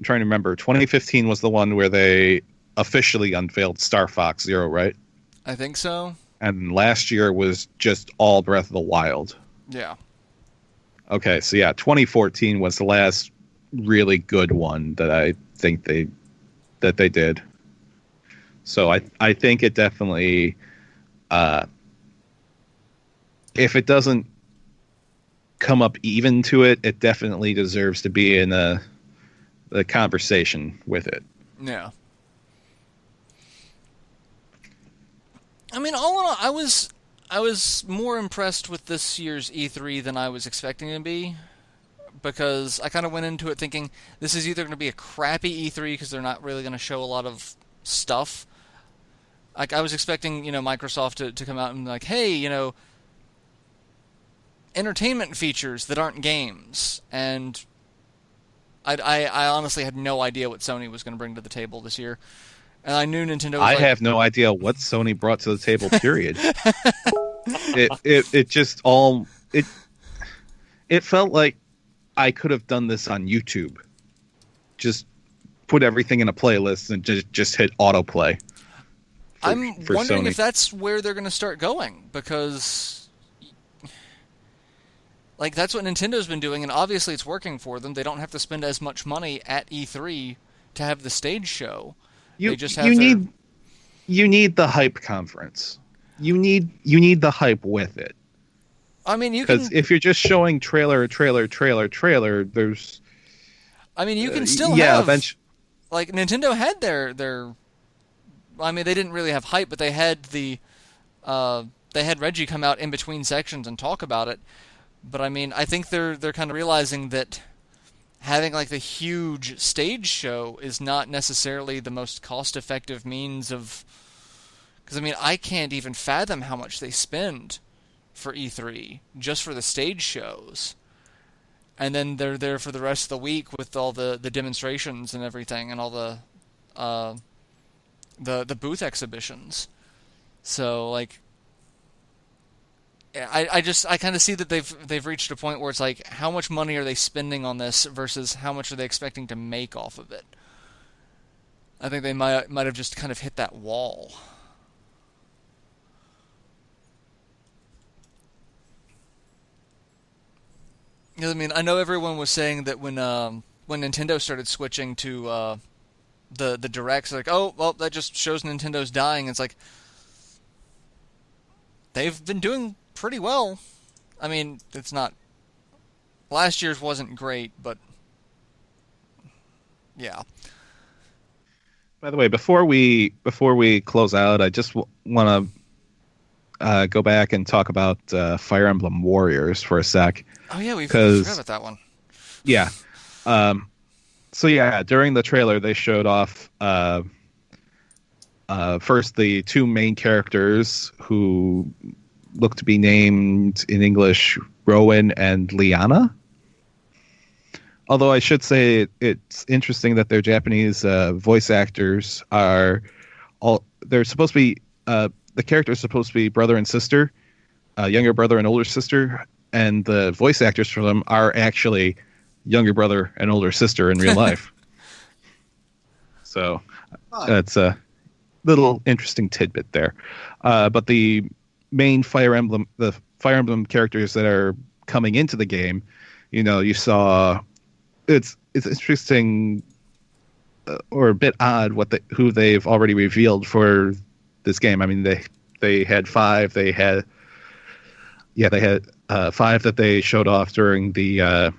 trying to remember. 2015 was the one where they officially unveiled Star Fox Zero, right? I think so. And last year was just all Breath of the Wild. Yeah. Okay, so yeah, 2014 was the last really good one that I think they did. So I think it definitely, if it doesn't come up even to it, it definitely deserves to be in the conversation with it. Yeah. I mean, all in all, I was more impressed with this year's E3 than I was expecting to be, because I kind of went into it thinking this is either going to be a crappy E3 because they're not really going to show a lot of stuff. Like, I was expecting, Microsoft to come out and be like, hey, entertainment features that aren't games, and I honestly had no idea what Sony was going to bring to the table this year. And I knew Nintendo was have no idea what Sony brought to the table, period. it just all... It felt like I could have done this on YouTube. Just put everything in a playlist and just hit autoplay. I'm wondering Sony. if that's where they're going to start going, because... Like, that's what Nintendo's been doing, and obviously it's working for them. They don't have to spend as much money at E3 to have the stage show. They just have you need the hype conference. You need the hype with it. I mean, because if you're just showing trailer, there's... I mean, you can still have... Like, Nintendo had their... I mean, they didn't really have hype, but they had they had Reggie come out in between sections and talk about it. But I mean, I think they're kind of realizing that having like the huge stage show is not necessarily the most cost-effective means of... Because I mean, I can't even fathom how much they spend for E3 just for the stage shows, and then they're there for the rest of the week with all the demonstrations and everything, and all the booth exhibitions. So like, I kind of see that they've reached a point where it's like, how much money are they spending on this versus how much are they expecting to make off of it? I think they might have just kind of hit that wall. 'Cause, I mean, I know everyone was saying that when Nintendo started switching to the directs, like, oh, well, that just shows Nintendo's dying. It's like they've been doing pretty well. I mean, it's not last year's wasn't great, but yeah. By the way, before we close out, I just want to go back and talk about Fire Emblem Warriors for a sec. Oh yeah, we 'Cause- forgot about that one. Yeah. So yeah, during the trailer they showed off first the two main characters who look to be named in English Rowan and Liana. Although I should say it's interesting that their Japanese voice actors are they're supposed to be the characters supposed to be brother and sister, younger brother and older sister, and the voice actors for them are actually younger brother and older sister in real life. So that's a little interesting tidbit there. But the main the Fire Emblem characters that are coming into the game, you saw. It's interesting or a bit odd who they've already revealed for this game. I mean, they had five. They had five that they showed off during the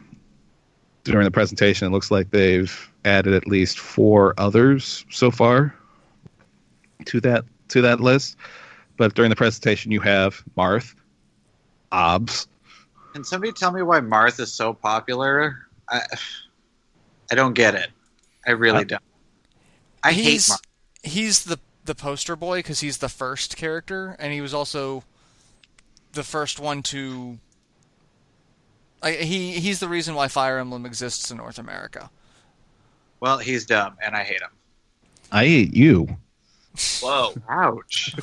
presentation. It looks like they've added at least four others so far to that list. But during the presentation, you have Marth, Obs. Can somebody tell me why Marth is so popular? I don't get it. I really don't. I hate Marth. He's the poster boy because he's the first character, and he was also the first one to. He's the reason why Fire Emblem exists in North America. Well, he's dumb, and I hate him. I hate you. Whoa. Ouch.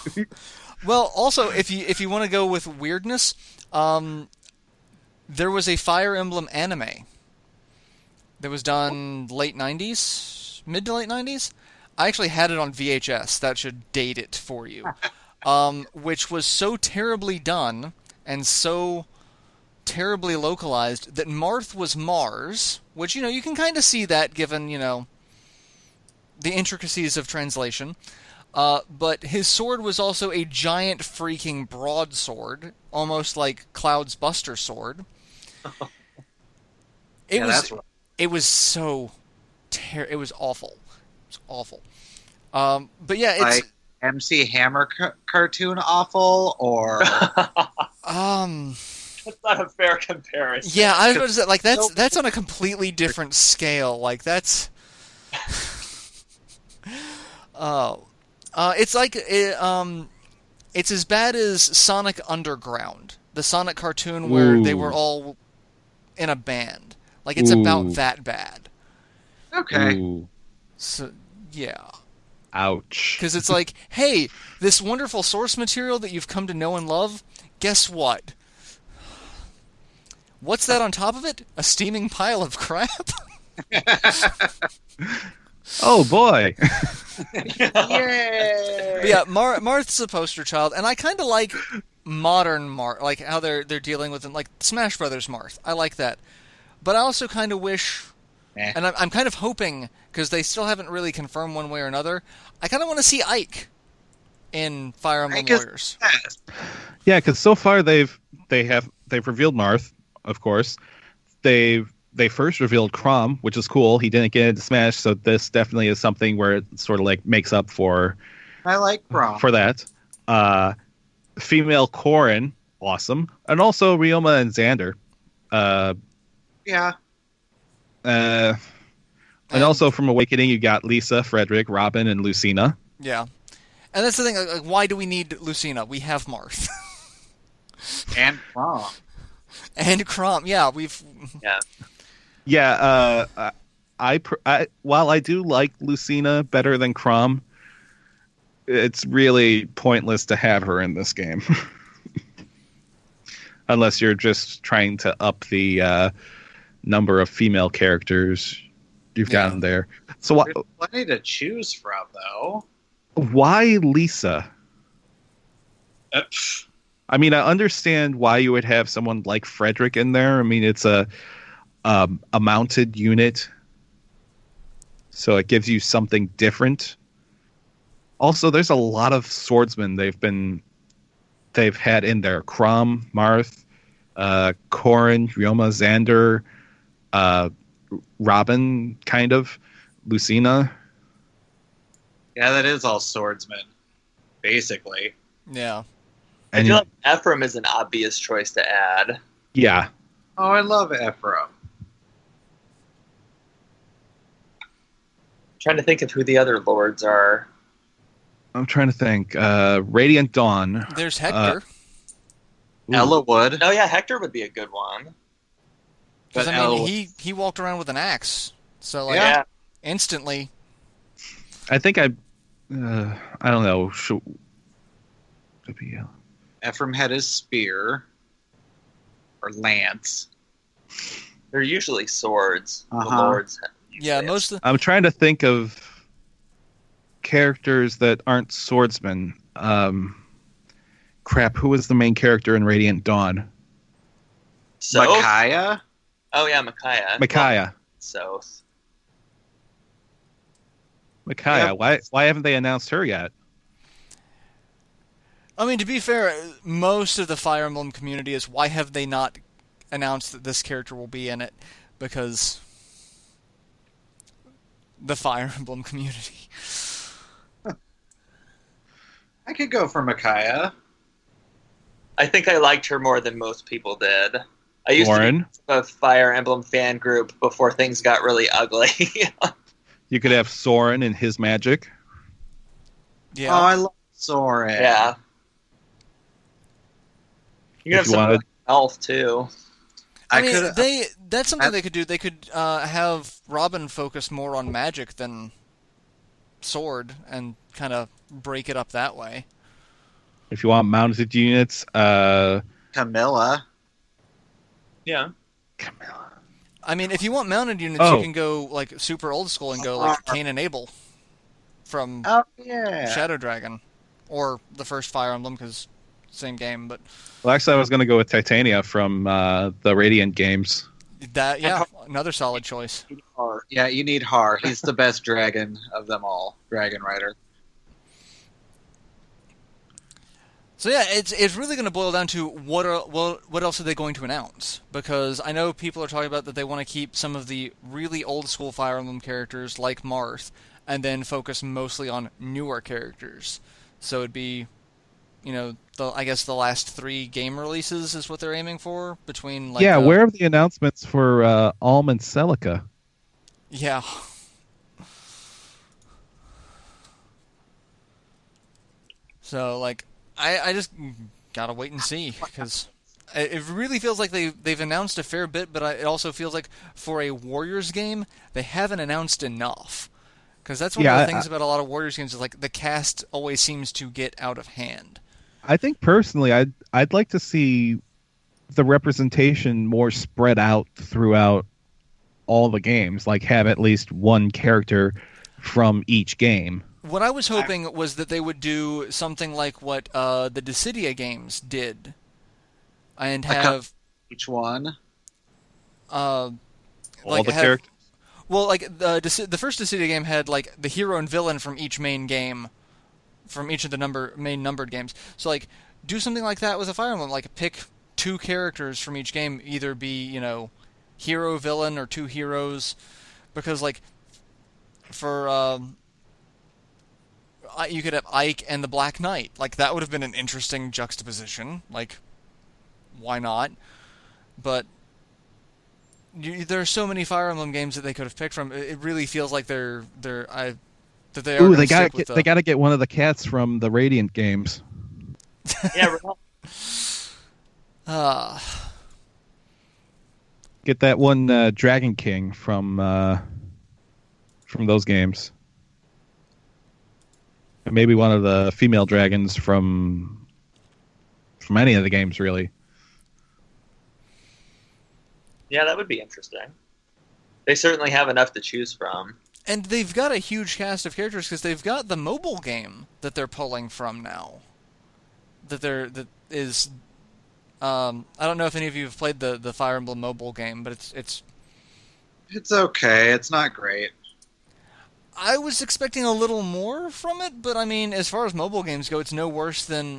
Well, also, if you want to go with weirdness, there was a Fire Emblem anime that was done late 90s, mid to late 90s. I actually had it on VHS. That should date it for you. Which was so terribly done and so terribly localized that Marth was Mars, which, you can kind of see that given, the intricacies of translation. But his sword was also a giant freaking broadsword, almost like Cloud's Buster sword. That's right. It was so it was awful. It was awful. But yeah, it's like MC Hammer cartoon awful, or That's not a fair comparison. yeah, I was about to say, like, that's on a completely different scale. Like, that's it's like it's as bad as Sonic Underground, the Sonic cartoon where they were all in a band. Like, it's about that bad. okay. Ooh. So yeah. Ouch. Because it's like, hey, this wonderful source material that you've come to know and love, guess what? What's that on top of it? A steaming pile of crap? Oh boy. Yay! But yeah, Marth's a poster child, and I kind of like modern Marth, like how they're dealing with it, like Smash Brothers Marth. I like that. But I also kind of wish, and I'm kind of hoping, because they still haven't really confirmed one way or another, I kind of want to see Ike in Fire Emblem Warriors. Yeah, because so far they've revealed Marth, of course. They first revealed Crom, which is cool. He didn't get into Smash, so this definitely is something where it sort of like makes up for. I like Braum. For that. Female Corrin, awesome, and also Ryoma and Xander. Yeah. And also from Awakening, you got Lisa, Frederick, Robin, and Lucina. Yeah. And that's the thing, like, why do we need Lucina? We have Marth. And Braum. And Crom, yeah, Yeah. Yeah, while I do like Lucina better than Crom, it's really pointless to have her in this game. Unless you're just trying to up the number of female characters you've gotten there. So There's plenty to choose from, though. why Lisa? I mean, I understand why you would have someone like Frederick in there. I mean, it's a mounted unit, so it gives you something different. Also, there's a lot of swordsmen they've had in there. Crom, Marth, Corin, Ryoma, Xander, Robin, kind of, Lucina. Yeah, that is all swordsmen, basically. Yeah. I And feel like Ephraim is an obvious choice to add. yeah, Oh, I love Ephraim. Trying to think of who the other lords are. I'm trying to think. Radiant Dawn. There's Hector. Ooh. Ella would. Oh yeah, Hector would be a good one. Because, But I mean, Ella- he walked around with an axe. So, like, Yeah. instantly. I think I don't know. Could be, Ephraim had his spear. Or lance. They're usually swords. The Uh-huh. lords. Yeah, usually most of I'm trying to think of characters that aren't swordsmen. Crap, who was the main character in Radiant Dawn? So. Micaiah? Oh yeah, Micaiah. Micaiah. So. Micaiah. Why haven't they announced her yet? I mean, to be fair, most of the Fire Emblem community is, why have they not announced that this character will be in it? Because the Fire Emblem community. I could go for Micaiah. I think I liked her more than most people did. I used Warren. to be a Fire Emblem fan group before things got really ugly. You could have Soren and his magic. Yeah. Oh, I love Soren. Yeah. You can have If you some wanted. elf too. I I mean, could. that's something they could do. They could have Robin focus more on magic than sword and kind of break it up that way. If you want mounted units, Camilla. Yeah. I mean, if you want mounted units, Oh. you can go like super old school and go like Cain and Abel from Oh yeah. Shadow Dragon, or the first Fire Emblem, because same game. But well, actually, I was going to go with Titania from the Radiant games. that, yeah, another solid choice. Har. Yeah, you need Har. He's the best dragon of them all. Dragon Rider. So yeah, it's really going to boil down to what else are they going to announce? Because I know people are talking about that they want to keep some of the really old school Fire Emblem characters like Marth, and then focus mostly on newer characters. So it'd be, I guess the last 3 game releases is what they're aiming for between. Like, yeah, where are the announcements for Alm and Celica? Yeah. So like. I just gotta wait and see, because it really feels like they've announced a fair bit, but it also feels like for a Warriors game, they haven't announced enough. Because that's one of the things about a lot of Warriors games is like the cast always seems to get out of hand. I think personally, I'd like to see the representation more spread out throughout all the games, like have at least one character from each game. What I was hoping was that they would do something like what the Dissidia games did, and have Each one. All the characters. Well, like the first Dissidia game had like the hero and villain from each main game, from each of the main numbered games. So like do something like that with a Fire Emblem, like pick 2 characters from each game, either be hero, villain, or 2 heroes, because like for you could have Ike and the Black Knight. Like, that would have been an interesting juxtaposition. Like, why not? But there are so many Fire Emblem games that they could have picked from. It really feels like that they are. Ooh, they got to get one of the cats from the Radiant games. Yeah. Get that one Dragon King from those games. And maybe one of the female dragons from any of the games, really. Yeah, that would be interesting. They certainly have enough to choose from. And they've got a huge cast of characters because they've got the mobile game that they're pulling from now. That is I don't know if any of you have played the Fire Emblem mobile game, but it's It's okay. It's not great. I was expecting a little more from it, but I mean, as far as mobile games go, it's no worse than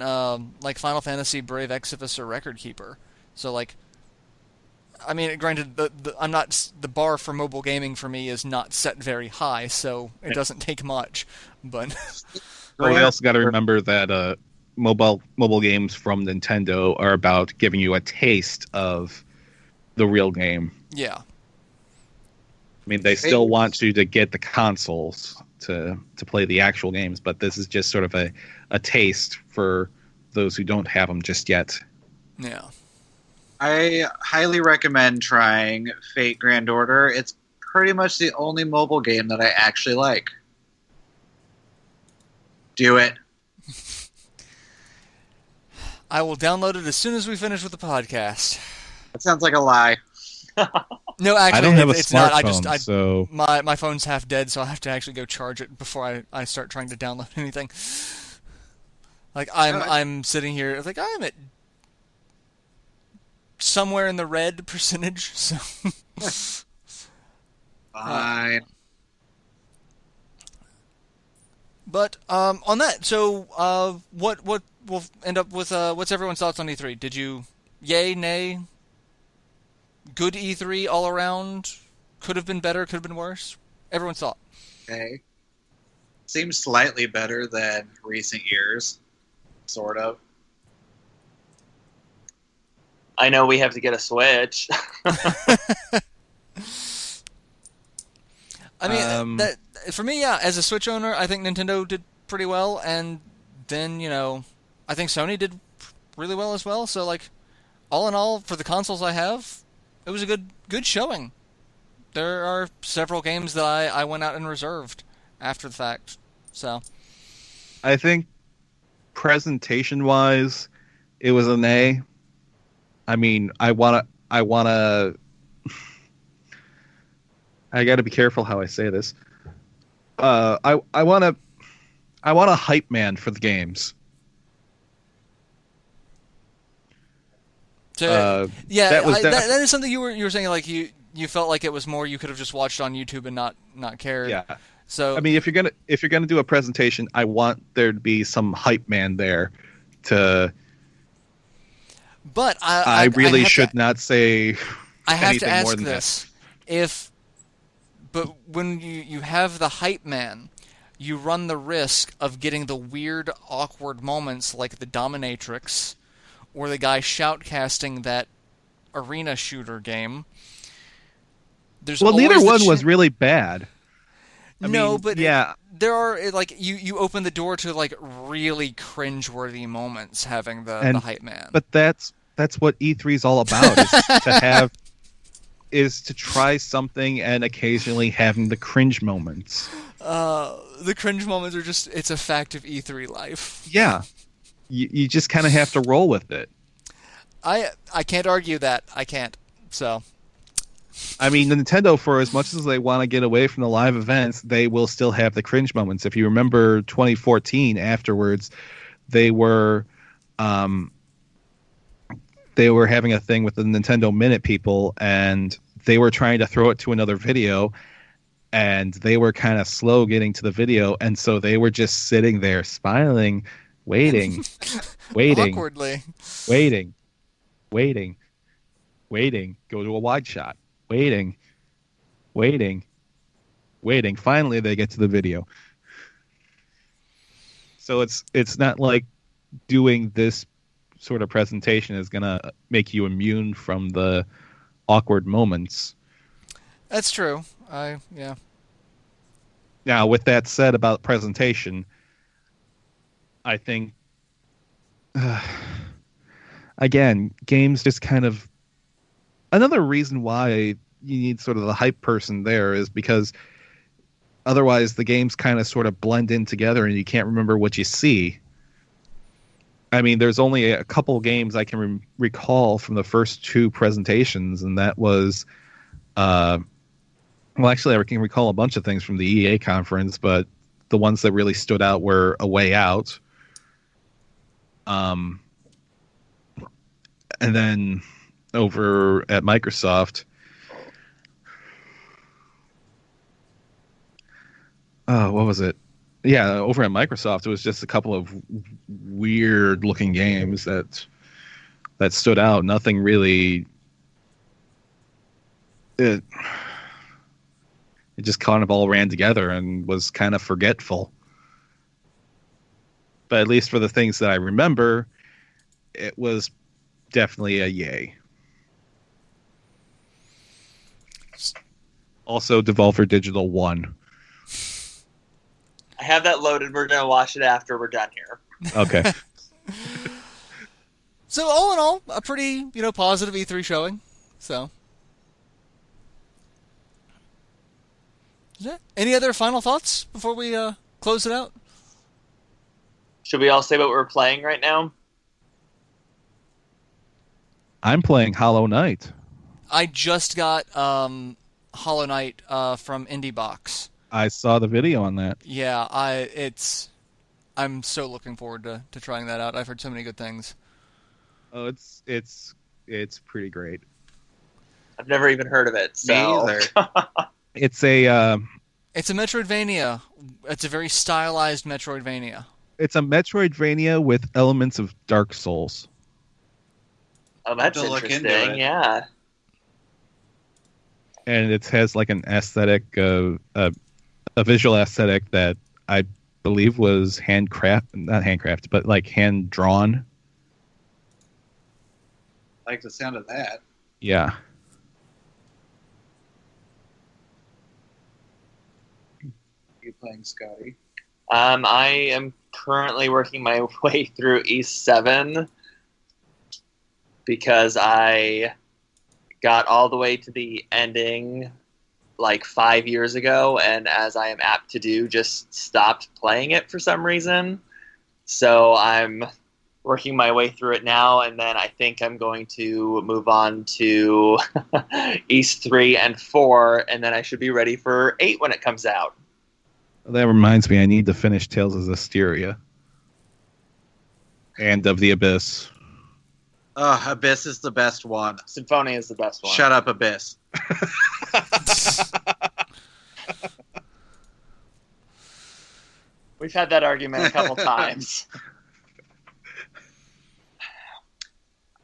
like Final Fantasy, Brave Exvius, or Record Keeper. So like, I mean, granted, the bar for mobile gaming for me is not set very high, so it doesn't take much. But But we also got to remember that mobile games from Nintendo are about giving you a taste of the real game. yeah, I mean, they still want you to get the consoles to play the actual games, but this is just sort of a taste for those who don't have them just yet. yeah. I highly recommend trying Fate Grand Order. It's pretty much the only mobile game that I actually like. Do it. I will download it as soon as we finish with the podcast. That sounds like a lie. No, actually, I don't have a it's not. smartphone, so My phone's half dead, so I have to actually go charge it before I start trying to download anything. Like I'm sitting here like I'm at somewhere in the red percentage. So Fine. but on that, so what we'll end up with? What's everyone's thoughts on E3? Did you yay, nay? Good E3 all around? Could have been better. Could have been worse. Everyone's thought. Okay. Seems slightly better than recent years. Sort of. I know we have to get a Switch. I mean, that for me, yeah. As a Switch owner, I think Nintendo did pretty well, and then I think Sony did really well as well. So like, all in all, for the consoles I have, it was a good showing. There are several games that I went out and reserved after the fact. So I think presentation-wise, it was an A. I mean, I wanna. I got to be careful how I say this. I want a hype man for the games. So, yeah, that is something you were saying. Like you felt like it was more you could have just watched on YouTube and not cared. Yeah. So I mean, if you're gonna do a presentation, I want there to be some hype man there to. But I really should not say. I have to anything more ask than this: but when you have the hype man, you run the risk of getting the weird, awkward moments like the Dominatrix, or the guy shoutcasting that arena shooter game. Neither one was really bad. I mean, but yeah, there are like you open the door to like really cringeworthy moments having the hype man. But that's what E3 is all about. Is to try something and occasionally having the cringe moments. The cringe moments are it's a fact of E3 life. Yeah, you just kind of have to roll with it. I can't argue that. I can't. So. I mean, Nintendo, for as much as they want to get away from the live events, they will still have the cringe moments. If you remember 2014, afterwards, they were having a thing with the Nintendo Minute people, and they were trying to throw it to another video, and they were kind of slow getting to the video, and so they were just sitting there smiling, waiting, awkwardly, waiting, go to a wide shot. Waiting. Finally, they get to the video. So it's not like doing this sort of presentation is gonna make you immune from the awkward moments. That's true. Yeah. Now, with that said about presentation, I think again, games just kind of. Another reason why you need sort of the hype person there is because otherwise the games kind of sort of blend in together and you can't remember what you see. I mean, there's only a couple games I can recall from the first two presentations, and that was, well, actually, I can recall a bunch of things from the EA conference, but the ones that really stood out were A Way Out, And then over at Microsoft, what was it? Yeah, over at Microsoft, it was just a couple of weird looking games that stood out. Nothing really. It just kind of all ran together and was kind of forgetful. But at least for the things that I remember, it was definitely a yay. Also, Devolver Digital 1. I have that loaded. We're gonna watch it after we're done here. Okay. So all in all, a pretty positive E3 showing. So, yeah. Any other final thoughts before we close it out? Should we all say what we're playing right now? I'm playing Hollow Knight. I just got Hollow Knight from Indie Box. I saw the video on that. Yeah, I'm so looking forward to trying that out. I've heard so many good things. Oh, it's pretty great. I've never even heard of it. So. Me either. It's a Metroidvania. It's a very stylized Metroidvania. it's a Metroidvania with elements of Dark Souls. Oh, that's I'll have to look into interesting. it. Yeah. And it has like an aesthetic, a visual aesthetic that I believe was not handcrafted, but like hand drawn. I like the sound of that. Yeah. You playing Scotty? I am currently working my way through East 7 because I got all the way to the ending like 5 years ago, and as I am apt to do, just stopped playing it for some reason. So I'm working my way through it now, and then I think I'm going to move on to East 3 and 4, and then I should be ready for 8 when it comes out. That reminds me, I need to finish Tales of Zestiria. And of the Abyss. Abyss is the best one. Symphonia is the best one. Shut up, Abyss. We've had that argument a couple times.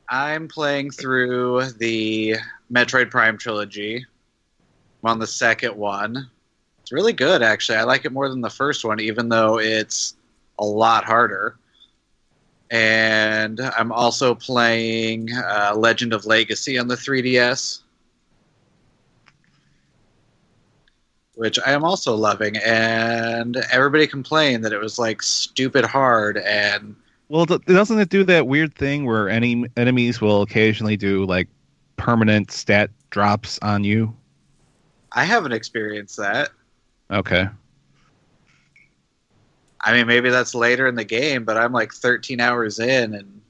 I'm playing through the Metroid Prime trilogy. I'm on the second one. It's really good, actually. I like it more than the first one, even though it's a lot harder. And I'm also playing Legend of Legacy on the 3DS, which I am also loving. And everybody complained that it was like stupid hard. And Well, doesn't it do that weird thing where any enemies will occasionally do like permanent stat drops on you? I haven't experienced that. Okay. I mean, maybe that's later in the game, but I'm like 13 hours in and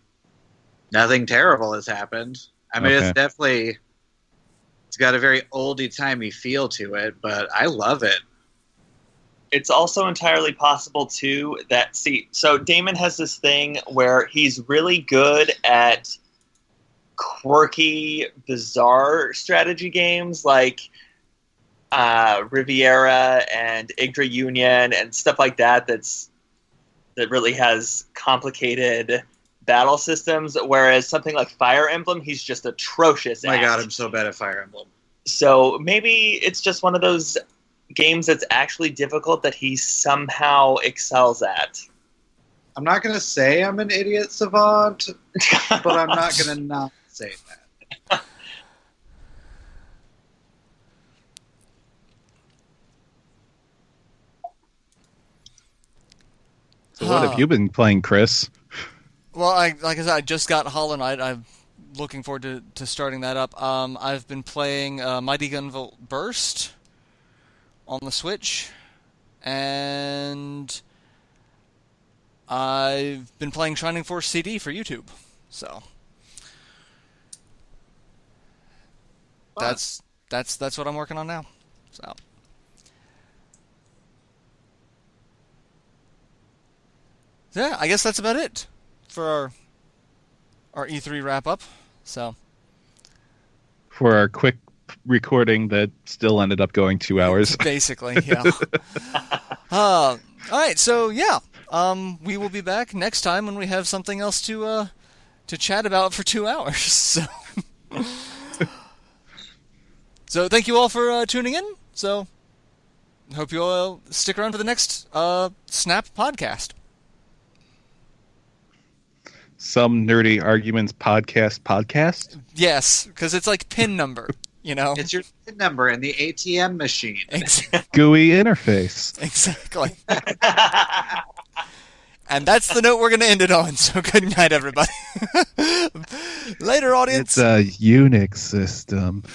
nothing terrible has happened. I mean, Okay. it's got a very oldie-timey feel to it, but I love it. It's also entirely possible, too, that, so Daymon has this thing where he's really good at quirky, bizarre strategy games like Riviera and Yggdra Union and stuff like that that really has complicated battle systems, whereas something like Fire Emblem, he's just atrocious Oh my at. god, I'm so bad at Fire Emblem. So maybe it's just one of those games that's actually difficult that he somehow excels at. I'm not going to say I'm an idiot savant, but I'm not going to not say that. So what have you been playing, Chris? Well, like I said, I just got Hollow Knight. I'm looking forward to starting that up. I've been playing Mighty Gunvolt Burst on the Switch, and I've been playing Shining Force CD for YouTube. So that's what I'm working on now. So yeah, I guess that's about it for our E3 wrap up. So For our quick recording that still ended up going 2 hours. basically, yeah. All right, so yeah, we will be back next time when we have something else to chat about for 2 hours. So thank you all for tuning in. So hope you all stick around for the next Snap podcast. Some Nerdy Arguments podcast. Yes, because it's like pin number, you know. It's your PIN number in the ATM machine. GUI interface. Exactly. And that's the note we're going to end it on. So good night, everybody. Later, audience. It's a Unix system.